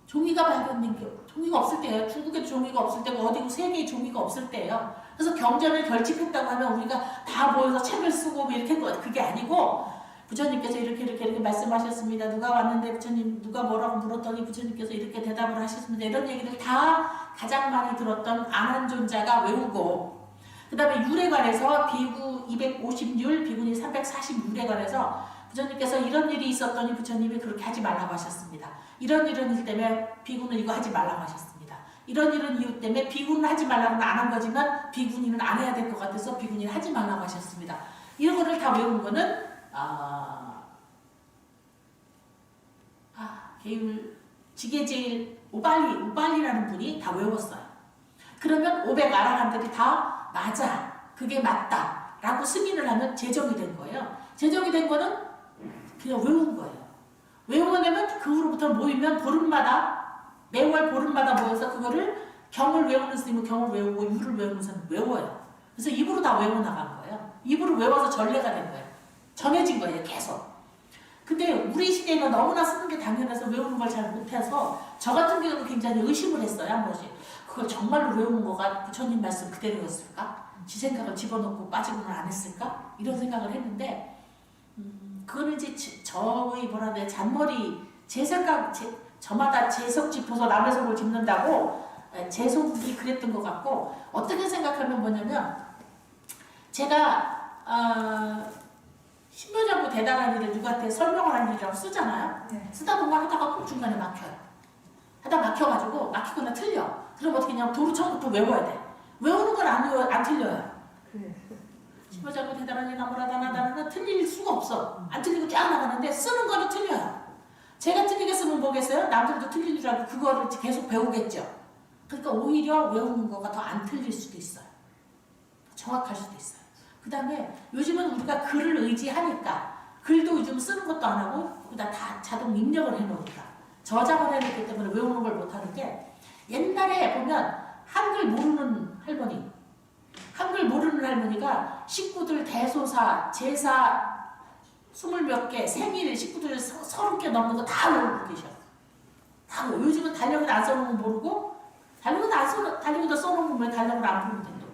Speaker 1: 종이가 발견된 게 종이가 없을 때예요. 중국에 종이가 없을 때고 어디고 세계에 종이가 없을 때예요. 그래서 경전을 결집했다고 하면 우리가 다 모여서 책을 쓰고 뭐 이렇게 했거든요. 그게 아니고 부처님께서 이렇게 말씀하셨습니다. 누가 왔는데 부처님 누가 뭐라고 물었더니 부처님께서 이렇게 대답을 하셨습니다. 이런 얘기를 다 가장 많이 들었던 안한존자가 외우고 그 다음에 율에 관해서 비구 250율, 비구니 340율에 관해서 부처님께서 이런 일이 있었더니 부처님이 그렇게 하지 말라고 하셨습니다. 이런 일 때문에 비구는 이거 하지 말라고 하셨습니다. 이런 이유 때문에 비구는 하지 말라고는 안 한 거지만 비구니는 안 해야 될 것 같아서 비구니는 하지 말라고 하셨습니다. 이런 거를 다 외운 거는 계율 지게제일 우발리라는 분이 다 외웠어요. 그러면 500 아라한들이 다 맞아, 그게 맞다 라고 승인을 하면 제정이 된 거예요. 제정이 된 거는 그냥 외운 거예요. 외우려면 그 후로부터 모이면 보름마다 매월 보름마다 모여서 그거를 경을 외우는 스님은 경을 외우고 유를 외우는 스님은 외워요. 그래서 입으로 다 외워나간 거예요. 입으로 외워서 전례가 된 거예요. 전해진 거예요. 계속. 근데 우리 시대에는 너무나 쓰는 게 당연해서 외우는 걸 잘 못해서 저 같은 경우는 굉장히 의심을 했어요. 한 번씩. 그걸 정말로 외우는 거가 부처님 말씀 그대로였을까? 지 생각을 집어넣고 빠지고는 안 했을까? 이런 생각을 했는데 그거는 이제 저의 뭐라 그래 잔머리 제 생각 저마다 제 속 짚어서 남의 속을 짚는다고 제 속이 그랬던 것 같고 어떻게 생각하면 뭐냐면 제가 신묘자고 대단한 일을 누구한테 설명을 하는 일이라고 쓰잖아요. 네. 쓰다 보면 하다가 꼭 중간에 막혀요. 하다 막혀가지고 막히거나 틀려. 그럼 어떻게 그냥 도로 처음부터 외워야 돼. 외우는 건 안 틀려요. 신묘자고 대단한 일 나무라다나다나 틀릴 수가 없어. 안 틀리고 쫙 나가는데 쓰는 거는 틀려요. 제가 틀리게 쓰면 뭐겠어요? 남들도 틀린 줄 알고 그거를 계속 배우겠죠. 그러니까 오히려 외우는 거가 더 안 틀릴 수도 있어요. 정확할 수도 있어요. 그 다음에 요즘은 우리가 글을 의지하니까 글도 요즘 쓰는 것도 안 하고 거기다 다 자동 입력을 해놓으니까 저장을 해놓기 때문에 외우는 걸 못하는 게 옛날에 보면 한글 모르는 할머니가 식구들 대소사, 제사 20몇 개, 생일 식구들 30개 넘는 거 다 외우고 계셔. 다 외워. 요즘은 달력에다 안 써놓으면 모르고 달력에다 써놓으면 왜 달력을 안 보면 된다.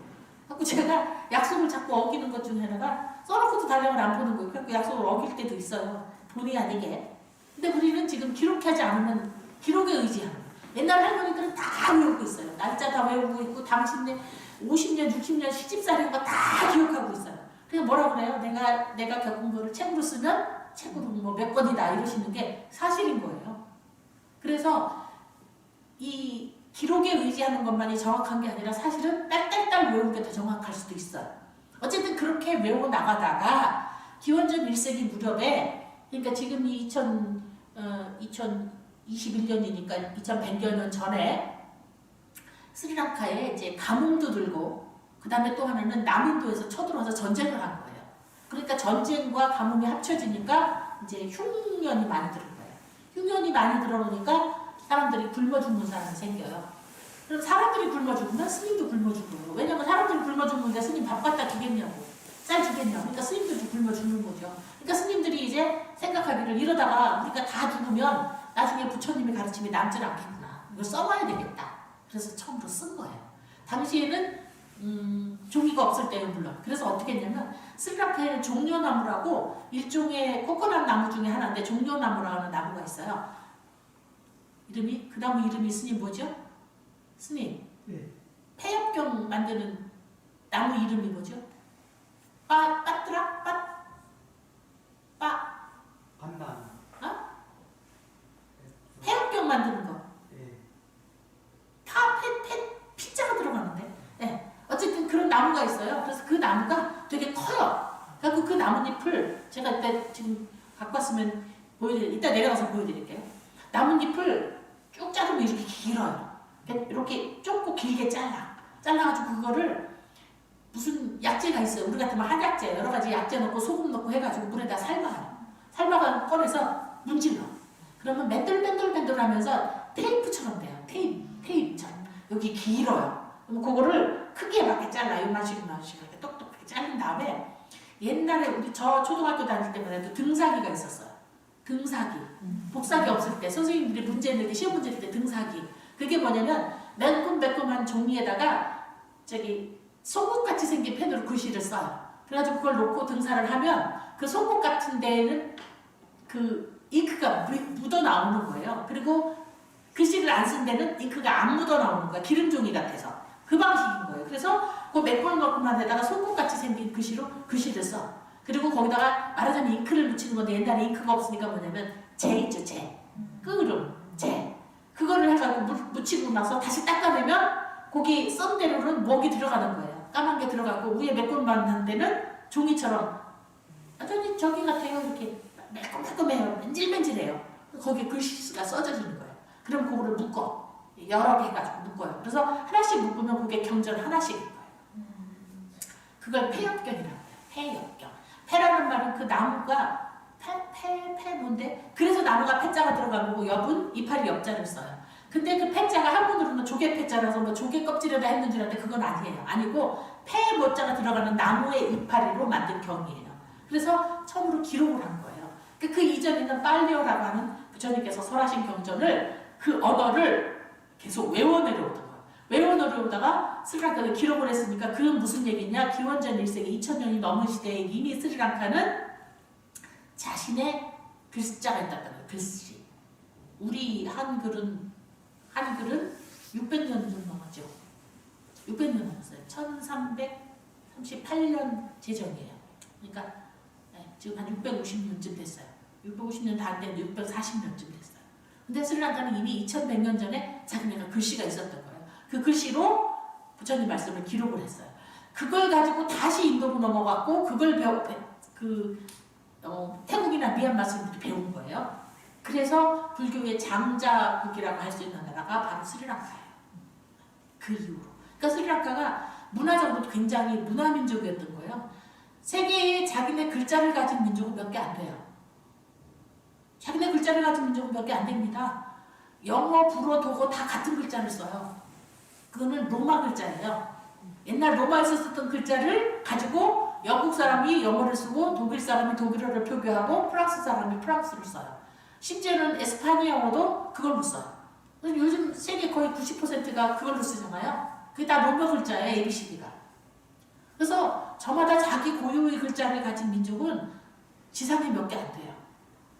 Speaker 1: 그래서 제가 약속을 자꾸 어기는 것 중에 하나가 써놓고도 달력을 안 보는 거예요. 그래서 약속을 어길 때도 있어요. 본의 아니게. 근데 우리는 지금 기록하지 않으면 기록에 의지하는 거예요. 옛날 할머니들은 다 외우고 있어요. 날짜 다 외우고 있고 당신네 50년, 60년 시집살인 거 다 기억하고 있어요. 그래서 뭐라 그래요? 내가 겪은 거를 책으로 쓰면 책으로 뭐 몇 권이다 이러시는 게 사실인 거예요. 그래서 이 기록에 의지하는 것만이 정확한 게 아니라 사실은 딸딸딸 외우는 게 더 정확할 수도 있어요. 어쨌든 그렇게 외우고 나가다가 기원전 1세기 무렵에 그러니까 지금이 2021년이니까 2100여 년 전에 스리랑카에 이제 가뭄도 들고 그 다음에 또 하나는 남인도에서 쳐들어와서 전쟁을 한 거예요. 그러니까 전쟁과 가뭄이 합쳐지니까 이제 흉년이 많이 들은 거예요. 흉년이 많이 들어오니까 사람들이 굶어 죽는 사람이 생겨요. 그럼 사람들이 굶어 죽으면 스님도 굶어 죽는 거예요. 왜냐면 사람들이 굶어 죽는데 스님 밥 갖다 주겠냐고 쌀 주겠냐고. 그러니까 스님들도 굶어 죽는 거죠. 그러니까 스님들이 이제 생각하기를 이러다가 우리가 다 죽으면 나중에 부처님의 가르침이 남질 않겠구나. 이걸 써놔야 되겠다. 그래서 처음으로 쓴 거예요. 당시에는 종이가 없을 때요 물론. 그래서 어떻게 했냐면 스리랑카에는 종려나무라고 일종의 코코넛 나무 중에 하나인데 종려나무라고 하는 나무가 있어요. 그 나무 이름이 스님 뭐죠? 스님. 네. 폐엽경 만드는 나무 이름이 뭐죠? 빠뜨라?
Speaker 2: 반반.
Speaker 1: 어? 폐엽경 만드는 거.
Speaker 2: 네.
Speaker 1: 피자가 들어가는데. 네. 어쨌든 그런 나무가 있어요. 그래서 그 나무가 되게 커요. 그래서 그 나뭇잎을 제가 이따 지금 갖고 왔으면 이따 내려가서 보여드릴게요. 나뭇잎을 쭉 자르면 이렇게 길어요. 이렇게 좁고 길게 잘라가지고 그거를 무슨 약재가 있어요. 우리 같으면 한약재, 여러 가지 약재 넣고 소금 넣고 해가지고 물에다 삶아요. 삶아가 꺼내서 문질러. 그러면 맨들맨들맨들하면서 테이프처럼 돼요. 테이프처럼. 여기 길어요. 그럼 그거를 크기에 맞게 잘라. 이만씩 이렇게 똑똑하게 자른 다음에 옛날에 우리 저 초등학교 다닐 때만 해도 등사기가 있었어요. 등사기. 복사기 없을 때 선생님들이 문제 낼 때 시험 문제 낼 때 등사기. 그게 뭐냐면 매콤매콤한 종이에다가 송곳같이 생긴 펜으로 글씨를 써요. 그래가지고 그걸 놓고 등사를 하면 그 송곳 같은 데에는 그 잉크가 묻어 나오는 거예요. 그리고 글씨를 안 쓴 데는 잉크가 안 묻어 나오는 거야. 기름종이 같아서. 그 방식인 거예요. 그래서 그 매콤매콤한 데다가 송곳같이 생긴 글씨로 글씨를 써. 그리고 거기다가 말하자면 잉크를 묻히는 건데 옛날에 잉크가 없으니까 뭐냐면 재 있죠, 재. 끄름, 재. 그거를 해가지고 묻히고 나서 다시 닦아내면 거기 썬 대로는 목이 들어가는 거예요. 까만 게 들어가고 위에 매콤한 데는 종이처럼 완전히 저기 같아요. 이렇게 매콤매콤해요. 맨질맨질해요. 거기에 글씨가 써져지는 거예요. 그럼 그거를 묶어. 여러 개 해가지고 묶어요. 그래서 하나씩 묶으면 그게 경전 하나씩인 거예요. 그걸 폐엽경이라고 해요. 폐엽경. 폐라는 말은 그 나무가 폐 뭔데? 그래서 나무가 폐자가 들어간 거고 엽은 이파리 엽자를 써요. 근데 그 폐자가 한문으로는 조개 폐자라서 뭐 조개 껍질에다 했는 줄 알았는데 그건 아니에요. 아니고 폐 모자가 들어가는 나무의 이파리로 만든 경이에요. 그래서 처음으로 기록을 한 거예요. 그 이전에는 빨리오라고 하는 부처님께서 설하신 경전을 그 언어를 계속 외워 내려오던 거예요. 외워 내려오다가 스리랑카를 기록을 했으니까 그건 무슨 얘기냐? 기원전 1세기 2000년이 넘은 시대에 이미 스리랑카는 자신의 글자가 있다는 거예요. 글씨. 우리 한글은 600년 좀 넘었죠. 600년 넘었어요. 1338년 제정이에요. 그러니까 지금 한 650년쯤 됐어요. 650년 다 안 됐는데 640년쯤 됐어요. 근데 스리랑카는 이미 2100년 전에 자기네가 글씨가 있었던 거예요. 그 글씨로 부처님 말씀을 기록을 했어요. 그걸 가지고 다시 인도로 넘어갔고 그걸 태국이나 미얀마 스님들이 배운 거예요. 그래서 불교의 장자국이라고 할 수 있는 나라가 바로 스리랑카예요. 그 이후로. 그러니까 스리랑카가 문화적으로 굉장히 문화민족이었던 거예요. 세계에 자기네 글자를 가진 민족은 몇 개 안 돼요. 자기네 글자를 가진 민족은 몇 개 안 됩니다. 영어, 불어, 독어 다 같은 글자를 써요. 그거는 로마 글자예요. 옛날 로마에서 썼던 글자를 가지고 영국 사람이 영어를 쓰고 독일 사람이 독일어를 표기하고 프랑스 사람이 프랑스를 써요. 심지어는 에스파니아어도 그걸로 써요. 요즘 세계 거의 90%가 그걸로 쓰잖아요. 그게 다 로마 글자예요. ABCD가. 그래서 저마다 자기 고유의 글자를 가진 민족은 지상에 몇 개 안 돼요.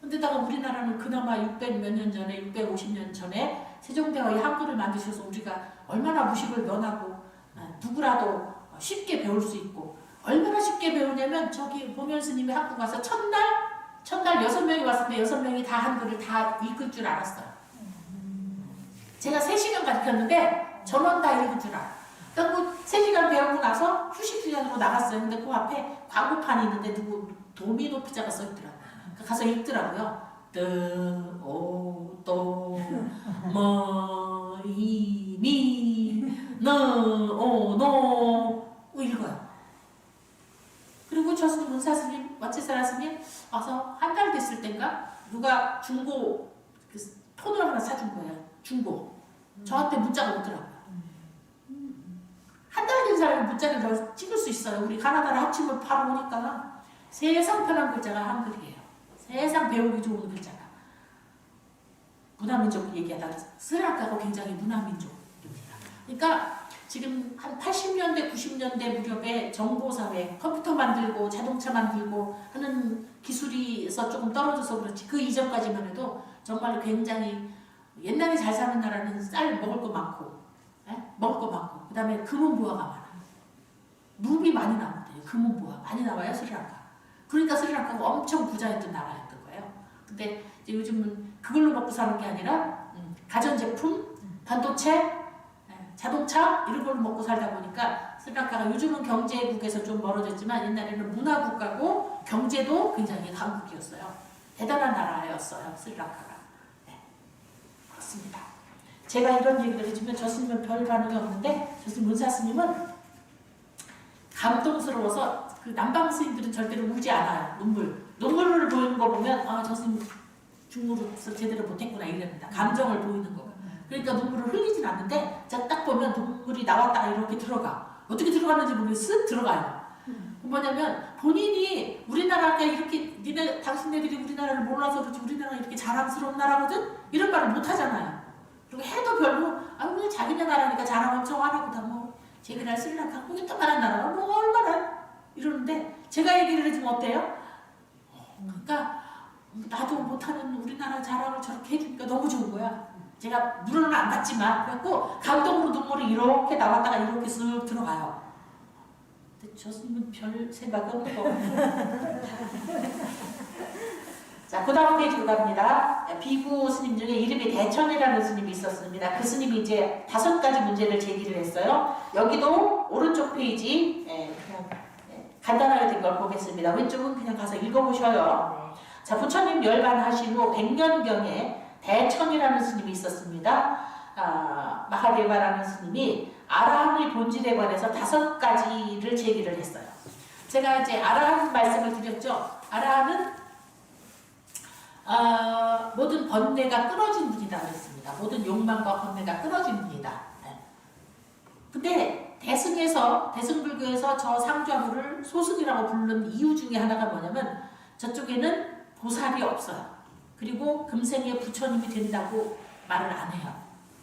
Speaker 1: 근데다가 우리나라는 그나마 600 몇 년 전에 650년 전에 세종대왕이 한글을 만드셔서 우리가 얼마나 무식을 면하고 누구라도 쉽게 배울 수 있고 얼마나 쉽게 배우냐면 저기 보면 스님이 한국 와서 첫날 6명이 왔는데 6명이 다 한글을 다 읽을 줄 알았어요. 제가 3시간 가르쳤는데 전원 다 읽을 줄 알아요. 그러니까 3시간 배우고 나서 휴식 시간으로 나갔어요. 근데 그 앞에 광고판이 있는데 누구 도미노 피자가 써있더라고요. 그러니까 가서 읽더라고요. 뜨, 오, 또, 뭐, 이, 미, 너, 오, 노 읽어요. 그리고 저 스님, 문사스님, 와치사라 스님 와서 한 달 됐을 땐가 누가 중고 그 폰을 하나 사준 거예요. 중고. 저한테 문자가 오더라고요. 한 달 된 사람이 문자를 찍을 수 있어요. 우리 가나다라 합치면 바로 오니까 세상 편한 글자가 한글이에요. 세상 배우기 좋은 글자가. 문화민족 얘기하다 스리랑카가 굉장히 문화민족입니다. 그러니까 지금 한 80년대, 90년대 무렵에 정보사회, 컴퓨터 만들고 자동차 만들고 하는 기술이서 조금 떨어져서 그렇지 그 이전까지만 해도 정말 굉장히 옛날에 잘 사는 나라는 쌀 먹을 거 많고 먹을 거 많고 그 다음에 금은부화가 많아요. 룹이 많이 나온대요. 금은부화 많이 나와요 스리랑카. 그러니까 스리랑카가 엄청 부자였던 나라였던 거예요. 근데 이제 요즘은 그걸로 먹고 사는 게 아니라 가전제품, 반도체, 자동차 이런 걸로 먹고 살다 보니까 스리랑카가 요즘은 경제국에서 좀 멀어졌지만 옛날에는 문화국가고 경제도 굉장히 강국이었어요. 대단한 나라였어요 스리랑카가. 네, 그렇습니다. 제가 이런 얘기를 해주면 저 스님은 별 반응이 없는데 저 스님 문사 스님은 감동스러워서 그 남방 스님들은 절대로 우지 않아요. 눈물을 보이는 거 보면 아 저 스님 중노릇을 제대로 못했구나 이럽니다. 감정을 보이는 거. 그러니까 눈물을 흘리진 않는데 딱 보면 눈물이 나왔다가 이렇게 들어가. 어떻게 들어가는지 모르겠어. 쓱 들어가요. 뭐냐면 본인이 우리나라가 이렇게 당신네들이 우리나라를 몰라서 그렇지 우리나라가 이렇게 자랑스러운 나라거든? 이런 말을 못 하잖아요. 그리고 해도 별로 왜 자기네 나라니까 자랑 엄청 안 하고 다 뭐 제기나 스리랑카 그게 또 많은 나라가 뭐 얼마나 이러는데 제가 얘기를 해주면 어때요? 그러니까 나도 못하는 우리나라 자랑을 저렇게 해주니까 너무 좋은 거야. 제가 물어는 안 봤지만 그래갖고 감동으로 눈물이 이렇게 나왔다가 이렇게 쓱 들어가요. 근데 저 스님은 별 생각은 없고 자, 그 다음 페이지로 갑니다. 비구 스님 중에 이름이 대천이라는 스님이 있었습니다. 그 스님이 이제 5가지 문제를 제기를 했어요. 여기도 오른쪽 페이지 그냥 간단하게 된 걸 보겠습니다. 왼쪽은 그냥 가서 읽어보셔요. 자, 부처님 열반하신 후 100년경에 대천이라는 스님이 있었습니다. 마하데바라는 스님이 아라함의 본질에 관해서 5가지를 제기를 했어요. 제가 이제 아라한 말씀을 드렸죠. 아라한은 모든 번뇌가 끊어진 분이라고 했습니다. 모든 욕망과 번뇌가 끊어진 분이다. 네. 근데 대승불교에서 저 상좌부를 소승이라고 부르는 이유 중에 하나가 뭐냐면 저쪽에는 보살이 없어요. 그리고 금생에 부처님이 된다고 말을 안 해요.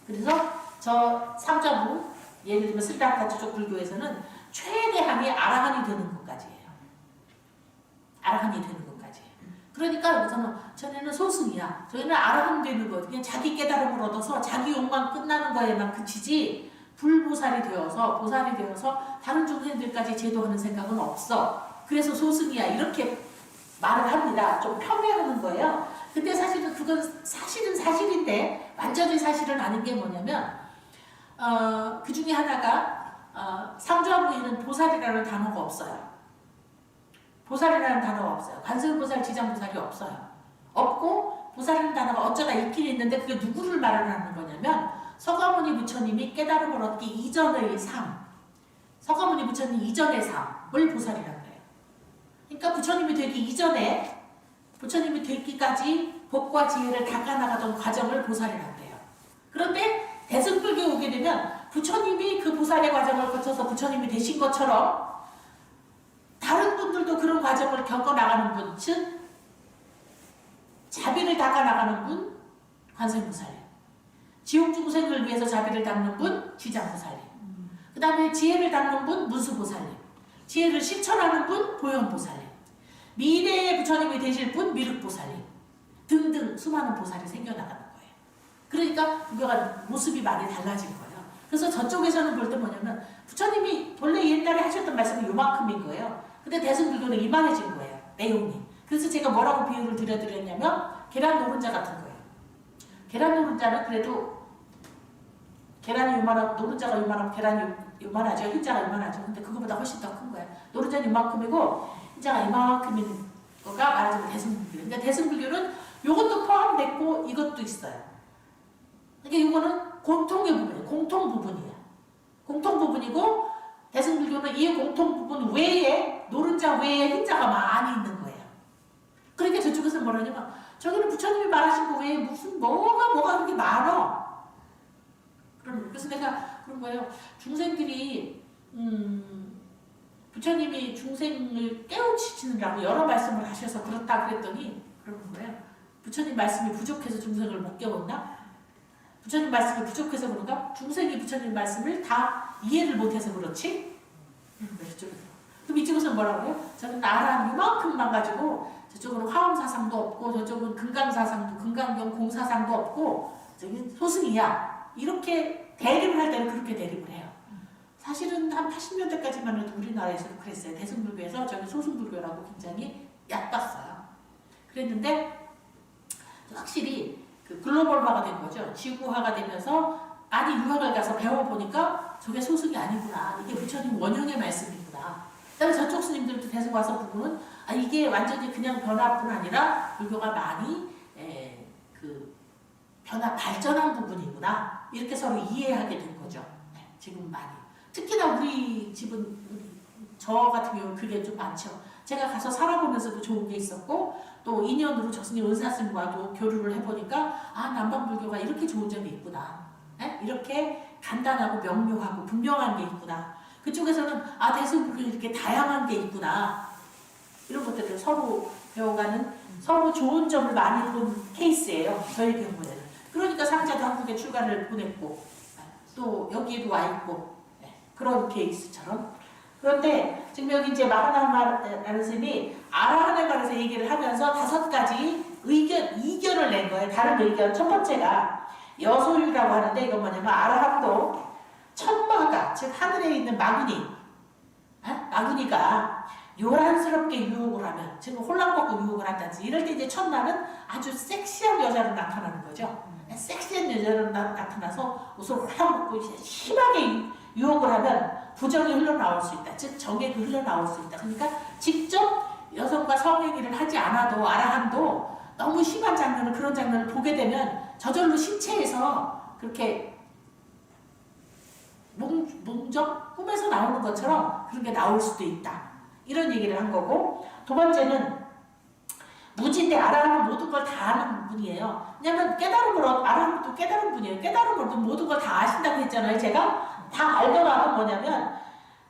Speaker 1: 그래서 저 상좌부, 예를 들면 스리랑카 쪽 불교에서는 최대한이 아라한이 되는 것까지예요. 아라한이 되는 것까지예요. 그러니까 여기서는 전에는 소승이야. 저희는 아라한 되는 거, 그냥 자기 깨달음을 얻어서 자기 욕망 끝나는 거에만 그치지 불보살이 되어서 보살이 되어서 다른 중생들까지 제도하는 생각은 없어. 그래서 소승이야. 이렇게 말을 합니다. 좀 평행하는 거예요. 근데 사실은 그건 사실은 사실인데 완전히 사실은 아닌 게 뭐냐면 그 중에 하나가 상좌부에는 보살이라는 단어가 없어요. 보살이라는 단어가 없어요. 관세음보살, 지장보살이 없어요. 없고 보살이라는 단어가 어쩌다 있긴 있는데 그게 누구를 말하는 거냐면 서가모니 부처님이 깨달음을 얻기 이전의 삶, 서가모니 부처님 이전의 삶을 보살이라고 해요. 그러니까 부처님이 되기 이전에 부처님이 되기까지 복과 지혜를 닦아나가던 과정을 보살이라고 해요. 그런데 대승불교에 오게 되면 부처님이 그 보살의 과정을 거쳐서 부처님이 되신 것처럼 다른 분들도 그런 과정을 겪어나가는 분, 즉 자비를 닦아나가는 분, 관세음보살이에요. 지옥 중생을 위해서 자비를 닦는 분, 지장보살이에요. 그 다음에 지혜를 닦는 분, 문수보살이에요. 지혜를 실천하는 분, 보현보살이에요. 미래의 부처님이 되실 분, 미륵보살이에요. 등등 수많은 보살이 생겨나가는 거예요. 그러니까 불교가 모습이 많이 달라진 거예요. 그래서 저쪽에서는 볼 때 뭐냐면 부처님이 원래 옛날에 하셨던 말씀이 요만큼인 거예요. 근데 대승불교는 이만해진 거예요. 내용이. 그래서 제가 뭐라고 비유를 드렸냐면 계란 노른자 같은 거예요. 계란 노른자는 그래도 계란이 요만하고 노른자가 요만하면 계란이 요만하죠. 흰자가 요만하죠. 근데 그거보다 훨씬 더 큰 거예요. 노른자는 이만큼이고 흰자가 이만큼인 거가 말하자면 대승불교. 그러니까 대승불교는 요것도 포함됐고 이것도 있어요. 그러니까 이거는 공통의 부분이에요. 공통 부분이에요. 공통 부분이고 대승불교는 이 공통 부분 외에 노른자 외에 흰자가 많이 있는 거예요. 그러니까 저쪽에서 뭐라냐면 저기는 부처님이 말하신 거 외에 무슨 뭐가 그렇게 많어. 그래서 내가 그런 거예요. 중생들이 부처님이 중생을 깨우치시느라고 여러 말씀을 하셔서 그렇다 그랬더니 그런 거예요. 부처님 말씀이 부족해서 중생을 못 깨웠나? 부처님 말씀이 부족해서 그런가? 중생이 부처님 말씀을 다 이해를 못해서 그렇지? 그럼 이쪽에서는 뭐라고 해요? 저는 나란 이만큼만 가지고 저쪽은 화엄사상도 없고 저쪽은 금강사상도 금강경 공사상도 없고 저기 소승이야. 이렇게 대립을 할 때는 그렇게 대립을 해요. 사실은 한 80년대까지만 해도 우리나라에서도 그랬어요. 대승불교에서 저기 소승불교라고 굉장히 얕봤어요. 그랬는데 확실히 그 글로벌화가 된 거죠. 지구화가 되면서 많이 유학을 가서 배워보니까 저게 소승이 아니구나. 이게 부처님 원형의 말씀이구나. 그다음에 저쪽 스님들도 대승 와서 보고는 이게 완전히 그냥 변화뿐 아니라 불교가 많이 발전한 부분이구나. 이렇게 서로 이해하게 된 거죠. 지금 많이. 특히나 우리 집은 저 같은 경우는 그게 좀 많죠. 제가 가서 살아보면서도 좋은 게 있었고 또 인연으로 저스님 은사스님과도 교류를 해보니까 남방불교가 이렇게 좋은 점이 있구나. 이렇게 간단하고 명료하고 분명한 게 있구나. 그쪽에서는 대승불교 이렇게 다양한 게 있구나. 이런 것들을 서로 배워가는 서로 좋은 점을 많이 본 케이스예요. 저희 경우에는. 그러니까 상자도 한국에 출가를 보냈고 또 여기에도 와 있고 그런 케이스처럼. 그런데 지금 여기 이제 마하나라는 스님이 아라한에 관해서 얘기를 하면서 5가지 이견을 낸 거예요. 다른 의견. 첫 번째가 여소유라고 하는데 이건 뭐냐면 아라한도 천마가 즉 하늘에 있는 마구니가 요란스럽게 유혹을 하면 지금 혼란받고 유혹을 한다든지 이럴 때 이제 천마는 아주 섹시한 여자로 나타나는 거죠. 섹시한 여자로 나타나서 옷을 확 벗고 심하게 유혹을 하면 부정이 흘러나올 수 있다. 즉 정액이 흘러나올 수 있다. 그러니까 직접 여성과 성행위를 하지 않아도 아라한도 너무 심한 장면을 그런 장면을 보게 되면 저절로 신체에서 그렇게 몽정 꿈에서 나오는 것처럼 그런 게 나올 수도 있다. 이런 얘기를 한 거고, 두 번째는 무지인데 알아하면 모든 걸 다 아는 분이에요. 왜냐면 깨달음을 알아하면 또 깨달은 분이에요. 깨달음을 모든 걸 다 아신다고 했잖아요. 제가 다 알더라도 뭐냐면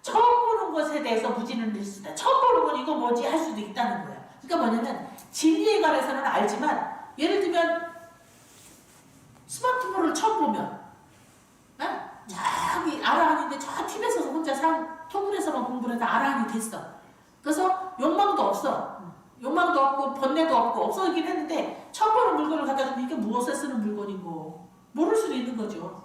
Speaker 1: 처음 보는 것에 대해서 무지는 될 수 있다. 처음 보는 건 이거 뭐지 할 수도 있다는 거예요. 그러니까 뭐냐면 진리에 관해서는 알지만, 예를 들면 스마트폰을 처음 보면 저기 알아하는데 저 TV에서 혼자 토굴에서만 공부를 해서 알아하니 됐어. 그래서 욕망도 없어. 욕망도 없고 번뇌도 없고 없어지긴 했는데 처음 보는 물건을 갖다 주면 이게 무엇에 쓰는 물건이고 모를 수도 있는 거죠.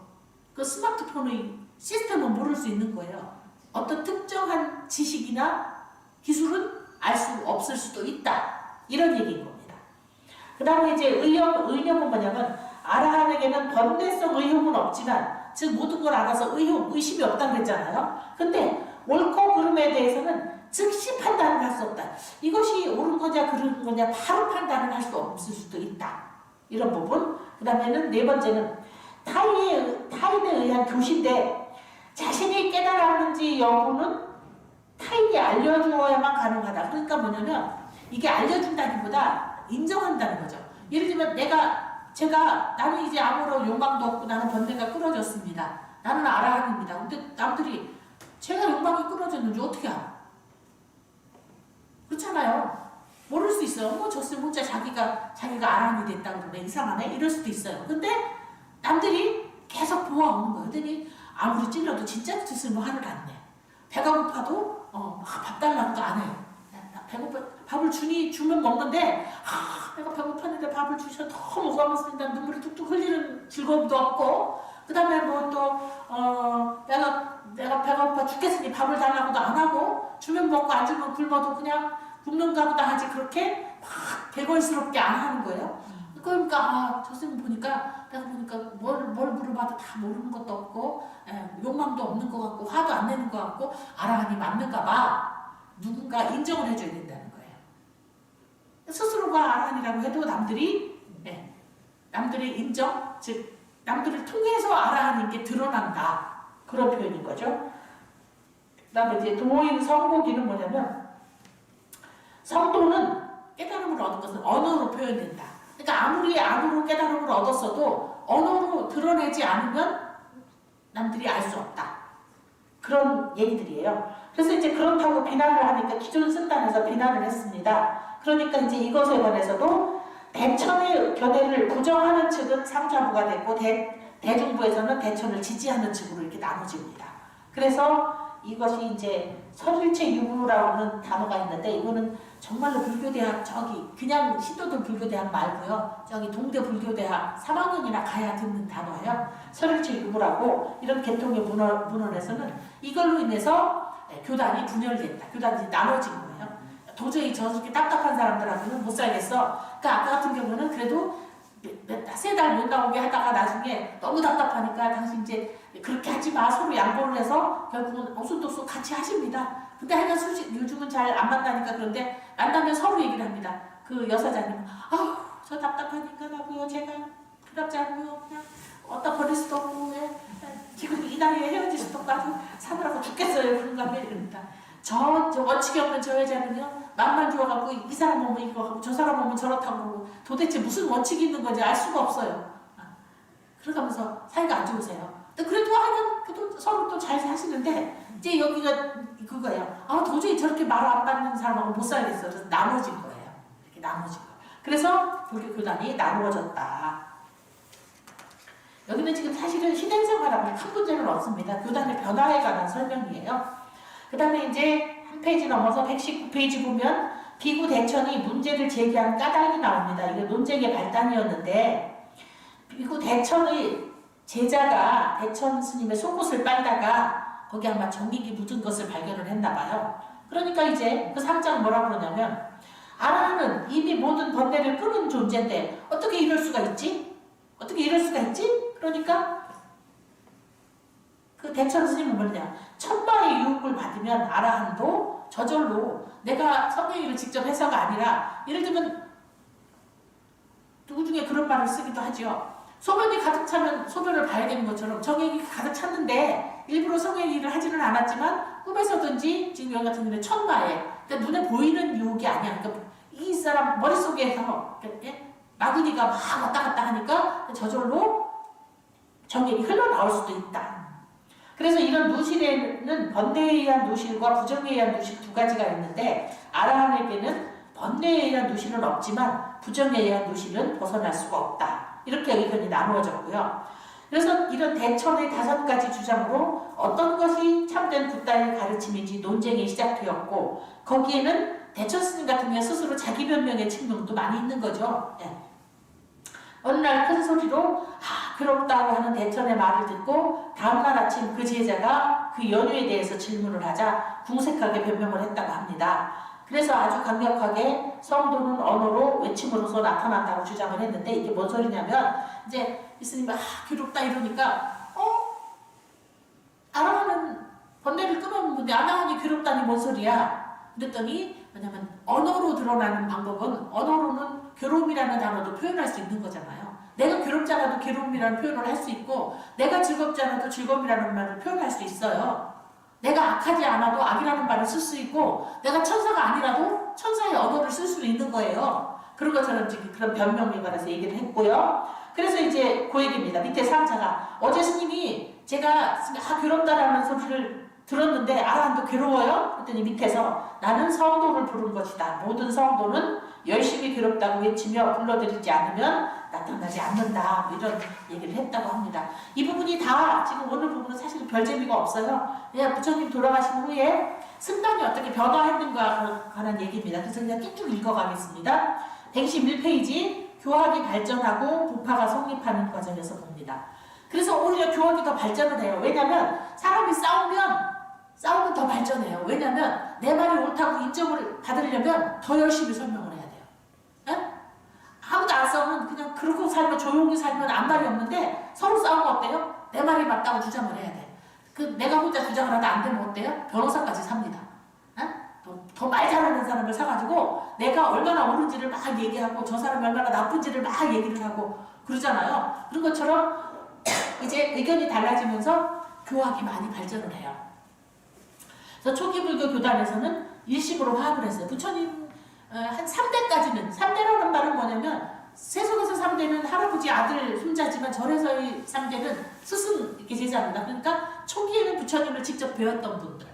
Speaker 1: 그 스마트폰의 시스템은 모를 수 있는 거예요. 어떤 특정한 지식이나 기술은 알 수 없을 수도 있다. 이런 얘기인 겁니다. 그 다음에 이제 의욕은 뭐냐면 알아하에게는 번뇌성 의욕은 없지만, 즉 모든 걸 알아서 의심이 없다고 했잖아요. 근데 옳고 그름에 대해서는 즉시 판단을 할 수 없다. 이것이 옳은 거냐 그른 거냐 바로 판단을 할 수 없을 수도 있다. 이런 부분. 그 다음에는 네 번째는 타인에 의한 교시인데 자신이 깨달았는지 여부는 타인이 알려주어야만 가능하다. 그러니까 뭐냐면 이게 알려준다기보다 인정한다는 거죠. 예를 들면 나는 이제 아무런 욕망도 없고 나는 번뇌가 끊어졌습니다. 나는 아라한입니다. 근데 남들이 제가 욕망이 끊어졌는지 어떻게 알아? 그렇잖아요. 모를 수 있어요. 저 쌤 혼자 자기가 아라한이 됐다고 그러네. 이상하네. 이럴 수도 있어요. 근데 남들이 계속 보아오는 거예요. 그랬더니 아무리 찔러도 진짜 짓을 뭐 하늘 안 내. 배가 고파도 밥 달라고도 안 해요. 나 배고파. 밥을 주면 먹는데 내가 배고팠는데 밥을 주셔 너무 고맙습니다. 눈물이 뚝뚝 흘리는 즐거움도 없고, 그 다음에 뭐 또 내가 배가 고파 죽겠으니 밥을 달라고도 안 하고, 주면 먹고 안 주면 굶어도 그냥 굶는가 보다 하지 그렇게 막 개걸스럽게 안 하는 거예요. 그러니까 저 쌤 보니까 내가 보니까 뭘 물어봐도 다 모르는 것도 없고 욕망도 없는 것 같고 화도 안 내는 것 같고 아라한이 맞는가 봐. 누군가 인정을 해줘야 된다는 거예요. 스스로가 아라한이라고 해도 남들이 인정, 즉 남들을 통해서 아라한인 게 드러난다. 그런 표현인 거죠. 그 다음에 이제 도인 성고기는 뭐냐면, 성도는 깨달음을 얻은 것은 언어로 표현된다. 그러니까 아무리 안으로 깨달음을 얻었어도 언어로 드러내지 않으면 남들이 알 수 없다. 그런 얘기들이에요. 그래서 이제 그렇다고 비난을 하니까 기존 쓴단에서 비난을 했습니다. 그러니까 이제 이것에 관해서도 대천의 견해를 부정하는 측은 상좌부가 됐고 대중부에서는 대천을 지지하는 측으로 이렇게 나눠집니다. 그래서 이것이 이제 설일체 유부라는 단어가 있는데, 이거는 정말로 불교대학 그냥 신도들 불교대학 말고요, 동대 불교대학 3학년이나 가야 듣는 단어예요. 설일체 유부라고. 이런 계통의 문헌에서는 이걸로 인해서 교단이 분열됐다. 교단이 나눠진 거예요. 도저히 저렇게 답답한 사람들하고는 못 살겠어. 그러니까 아까 같은 경우는 그래도 세 달 못 나오게 하다가 나중에 너무 답답하니까 당신 이제 그렇게 하지 마. 서로 양보를 해서 결국은 오순도순 같이 하십니다. 근데 하여간 요즘은 잘 안 만나니까. 그런데 만나면 서로 얘기를 합니다. 그 여사장님은 저 답답하니까 나고요. 제가 그답지 않고요. 그냥 어디다 버릴 수도 없고 지금 이 나이에 헤어질 수도 없고 아주 사느라고 죽겠어요. 그런가 하면 이럽니다. 저 원칙이 없는 저 여자는요, 맘만 좋아갖고 이 사람 오면 이거 하고 저 사람 오면 저렇다고 하고 도대체 무슨 원칙이 있는 건지 알 수가 없어요. 그러면서 사이가 안 좋으세요. 그래도 하여간 서로 또 잘 사시는데, 이제 여기가 그거예요. 도저히 저렇게 말 안 받는 사람하고 못 살겠어. 그래서 나눠진 거예요. 이렇게 나눠진 거예요. 그래서 불교 교단이 나누어졌다. 여기는 지금 사실은 신행생활하고 큰 문제는 없습니다. 교단의 변화에 관한 설명이에요. 그 다음에 이제 한 페이지 넘어서 119페이지 보면 비구 대천이 문제를 제기한 까닭이 나옵니다. 이게 논쟁의 발단이었는데, 비구 대천의 제자가 대천 스님의 속옷을 빨다가 거기 아마 정기기 묻은 것을 발견을 했나 봐요. 그러니까 이제 그 상장 뭐라 그러냐면, 아라한은 이미 모든 번뇌를 끄는 존재인데 어떻게 이럴 수가 있지? 어떻게 이럴 수가 있지? 그러니까 그 대천 스님은 뭐냐, 천마의 유혹을 받으면 아라한도 저절로, 내가 성경을 직접 해서가 아니라, 예를 들면 누구 중에 그런 말을 쓰기도 하죠. 소변이 가득 차면 소변을 봐야 되는 것처럼 정액이 가득 찼는데 일부러 성행위를 하지는 않았지만 꿈에서든지 지금 여기 같은 경우는 천마에 그러니까 눈에 보이는 유혹이 아니야. 그러니까 이 사람 머릿속에서 마구니가 막 왔다 갔다 하니까 저절로 정액이 흘러나올 수도 있다. 그래서 이런 누실에는 번뇌에 의한 누실과 부정에 의한 누실 두 가지가 있는데 아라한에게는 번뇌에 의한 누실은 없지만 부정에 의한 누실은 벗어날 수가 없다. 이렇게 의견이 나누어졌고요. 그래서 이런 대천의 5가지 주장으로 어떤 것이 참된 붓다의 가르침인지 논쟁이 시작되었고 거기에는 대천 스님 같은 경우 스스로 자기 변명의 측면도 많이 있는 거죠. 예. 어느 날 큰 소리로 괴롭다고 하는 대천의 말을 듣고 다음날 아침 그 제자가 그 연유에 대해서 질문을 하자 궁색하게 변명을 했다고 합니다. 그래서 아주 강력하게 성도는 언어로 외침으로써 나타난다고 주장을 했는데 이게 뭔 소리냐면 이제 스님이 괴롭다 이러니까 아라한은 번뇌를 끊었는데 아라한이 괴롭다니 뭔 소리야? 그랬더니 왜냐면 언어로 드러나는 방법은 언어로는 괴로움이라는 단어도 표현할 수 있는 거잖아요. 내가 괴롭지 않아도 괴로움이라는 표현을 할 수 있고 내가 즐겁지 않아도 즐거움이라는 말을 표현할 수 있어요. 내가 악하지 않아도 악이라는 말을 쓸 수 있고 내가 천사가 아니라도 천사의 언어를 쓸 수 있는 거예요. 그런 것처럼 지금 그런 변명에 관해서 얘기를 했고요. 그래서 이제 그 얘기입니다. 밑에 상자가 어제 스님이 제가 괴롭다라는 소리를 들었는데 아라한도 괴로워요? 그랬더니 밑에서 나는 성도를 부른 것이다. 모든 성도는 열심히 괴롭다고 외치며 불러들이지 않으면 나타나지 않는다. 뭐 이런 얘기를 했다고 합니다. 이 부분이 다 지금 오늘 부분은 사실 별 재미가 없어요. 그냥 부처님 돌아가신 후에 승당이 어떻게 변화했는가 관한 얘기입니다. 그래서 그냥 쭉쭉 읽어가겠습니다. 111페이지 교학이 발전하고 부파가 성립하는 과정에서 봅니다. 그래서 오히려 교학이 더 발전을 해요. 왜냐하면 사람이 싸우면 더 발전해요. 왜냐하면 내 말이 옳다고 인정을 받으려면 더 열심히 설명을 해야 돼요. 에? 아무도 안 싸우면 그냥 그러고 살면 조용히 살면 아무 말이 없는데 서로 싸우면 어때요? 내 말이 맞다고 주장을 해야 돼. 내가 혼자 주장을 하다 안 되면 어때요? 변호사까지 삽니다. 더 말 잘하는 사람을 사가지고 내가 얼마나 옳은지를 막 얘기하고 저 사람이 얼마나 나쁜지를 막 얘기를 하고 그러잖아요. 그런 것처럼 이제 의견이 달라지면서 교학이 많이 발전을 해요. 그래서 초기 불교 교단에서는 일심으로 화합을 했어요. 부처님 한 3대까지는 3대라는 말은 뭐냐면 세속에서 3대는 할아버지 아들 손자지만 절에서의 3대는 스승 이렇게 제자입니다. 그러니까 초기에는 부처님을 직접 배웠던 분들,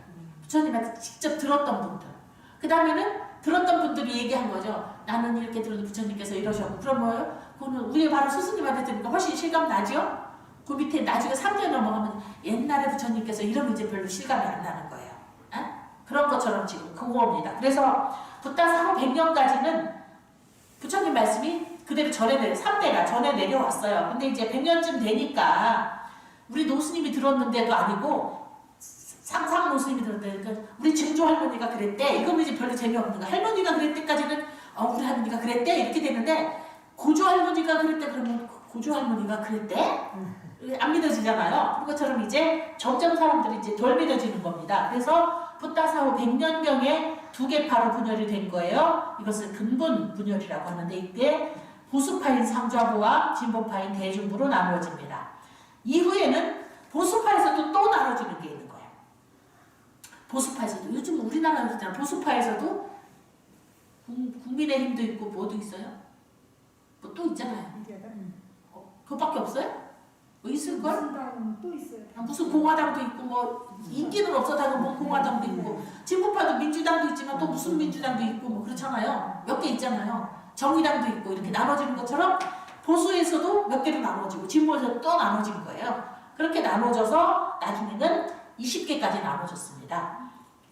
Speaker 1: 부처님한테 직접 들었던 분들, 그 다음에는 들었던 분들이 얘기한 거죠. 나는 이렇게 들었는데 부처님께서 이러셨고 그럼 뭐예요? 그거는 우리 바로 스승님한테 들으니까 훨씬 실감 나죠? 그 밑에 나중에 3대 넘어가면 옛날에 부처님께서 이러면 이제 별로 실감이 안 나는 거예요. 그런 것처럼 지금 그거입니다. 그래서 붓다 사후 100년까지는 부처님 말씀이 그대로 3대가 전에 내려왔어요. 근데 이제 100년쯤 되니까 우리 노스님이 들었는데도 아니고 상상 노스님이 들었는데 그러니까 우리 증조 할머니가 그랬대. 이거는 이제 별로 재미없는 거야. 할머니가 그랬대까지는 우리 할머니가 그랬대 이렇게 되는데 고조 할머니가 그랬대 그러면 고조 할머니가 그랬대? 안 믿어지잖아요. 그것처럼 이제 점점 사람들이 이제 덜 믿어지는 겁니다. 그래서 붓다 사후 100년경에 두 개파로 분열이 된 거예요. 이것을 근본 분열이라고 하는데 이때 보수파인 상좌부와 진보파인 대중부로 나누어집니다. 이후에는 보수파에서도 또 나눠지는 게 있는 거예요. 보수파에서도 요즘 우리나라에 있잖아. 보수파에서도 국민의힘도 있고 뭐도 있어요? 뭐 또 있잖아요. 그거밖에 없어요? 뭐 있을걸?
Speaker 2: 또 있어요.
Speaker 1: 무슨 공화당도 있고 뭐 인기는 없어도 뭐 공화당도 있고 진보파도 민주당도 있지만 또 무슨 민주당도 있고 뭐 그렇잖아요. 몇 개 있잖아요. 정의당도 있고 이렇게 나눠지는 것처럼 보수에서도 몇 개로 나눠지고 진보에서도 또 나눠진 거예요. 그렇게 나눠져서 나중에는 20개까지 나눠졌습니다.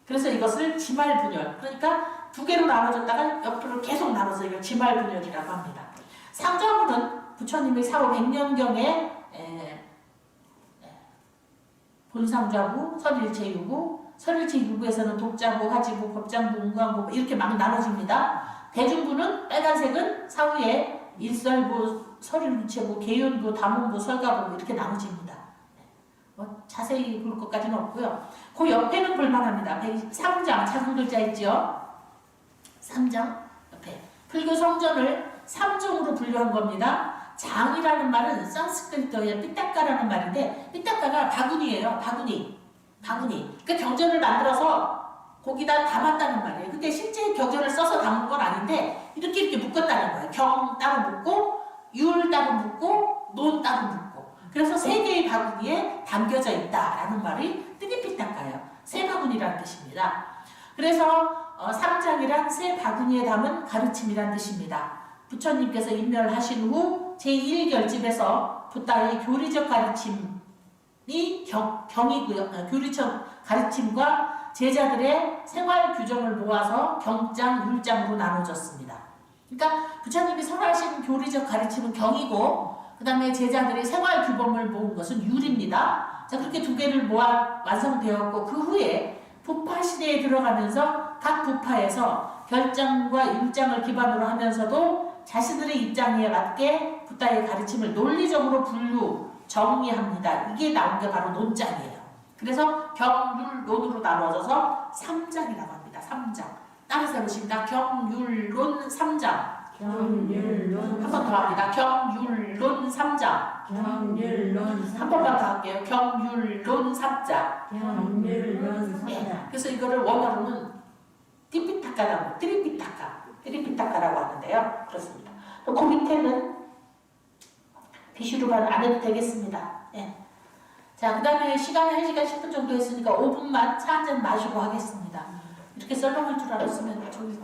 Speaker 1: 그래서 이것을 지말분열, 그러니까 두 개로 나눠졌다가 옆으로 계속 나눠서 이걸 지말분열이라고 합니다. 상좌부는 부처님의 사후 100년경에 본상좌부, 설일체유부, 설일체유부에서는 독자부, 하지부, 법장부, 운광부 이렇게 막 나눠집니다. 대중부는 빨간색은 사후에 일설부, 설일무체부, 계윤부, 다문부, 설가부 이렇게 나눠집니다. 뭐 자세히 볼 것까지는 없고요. 그 옆에는 볼만합니다. 3장 작은 글자 있죠? 3장 옆에 불교 성전을 3종으로 분류한 겁니다. 장이라는 말은 산스크리트어의 삐딱가라는 말인데 삐딱가가 바구니예요. 바구니. 그러니까 경전을 만들어서 거기다 담았다는 말이에요. 근데 실제 격절을 써서 담은 건 아닌데 이렇게 묶었다는 거예요. 경 따로 묶고 율 따로 묶고 논 따로 묶고 그래서 세 개의 바구니에 담겨져 있다라는 말이 트리피타카예요. 세 바구니라는 뜻입니다. 그래서 삼장이란 세 바구니에 담은 가르침이란 뜻입니다. 부처님께서 인멸하신 후 제1결집에서 부다의 교리적 가르침이 경이고요. 교리적 가르침과 제자들의 생활 규정을 모아서 경장, 율장으로 나눠졌습니다. 그러니까 부처님이 설하신 교리적 가르침은 경이고 그 다음에 제자들의 생활 규범을 모은 것은 율입니다. 자, 그렇게 두 개를 모아 완성되었고 그 후에 부파 시대에 들어가면서 각 부파에서 결장과 율장을 기반으로 하면서도 자신들의 입장에 맞게 부다의 가르침을 논리적으로 분류, 정리합니다. 이게 나온 게 바로 논장이에요. 그래서 경율론으로 나눠져서 3장이라고 합니다. 3장. 따라서 해보십니다. 경율론 3장.
Speaker 2: 경율론
Speaker 1: 한 번 더 합니다. 경율론 3장.
Speaker 2: 경율론
Speaker 1: 한 번만 더 할게요. 경율론 3장.
Speaker 2: 경율론
Speaker 1: 예.
Speaker 2: 3장
Speaker 1: 그래서 이거를 원어로는 트리피타카라고 하는데요. 그렇습니다. 그 밑에는 비슈루반 안 해도 되겠습니다. 예. 자, 그 다음에 시간이 1시간 10분 정도 했으니까 5분만 차 한잔 마시고 하겠습니다. 이렇게 썰렁할 줄 알았으면 저기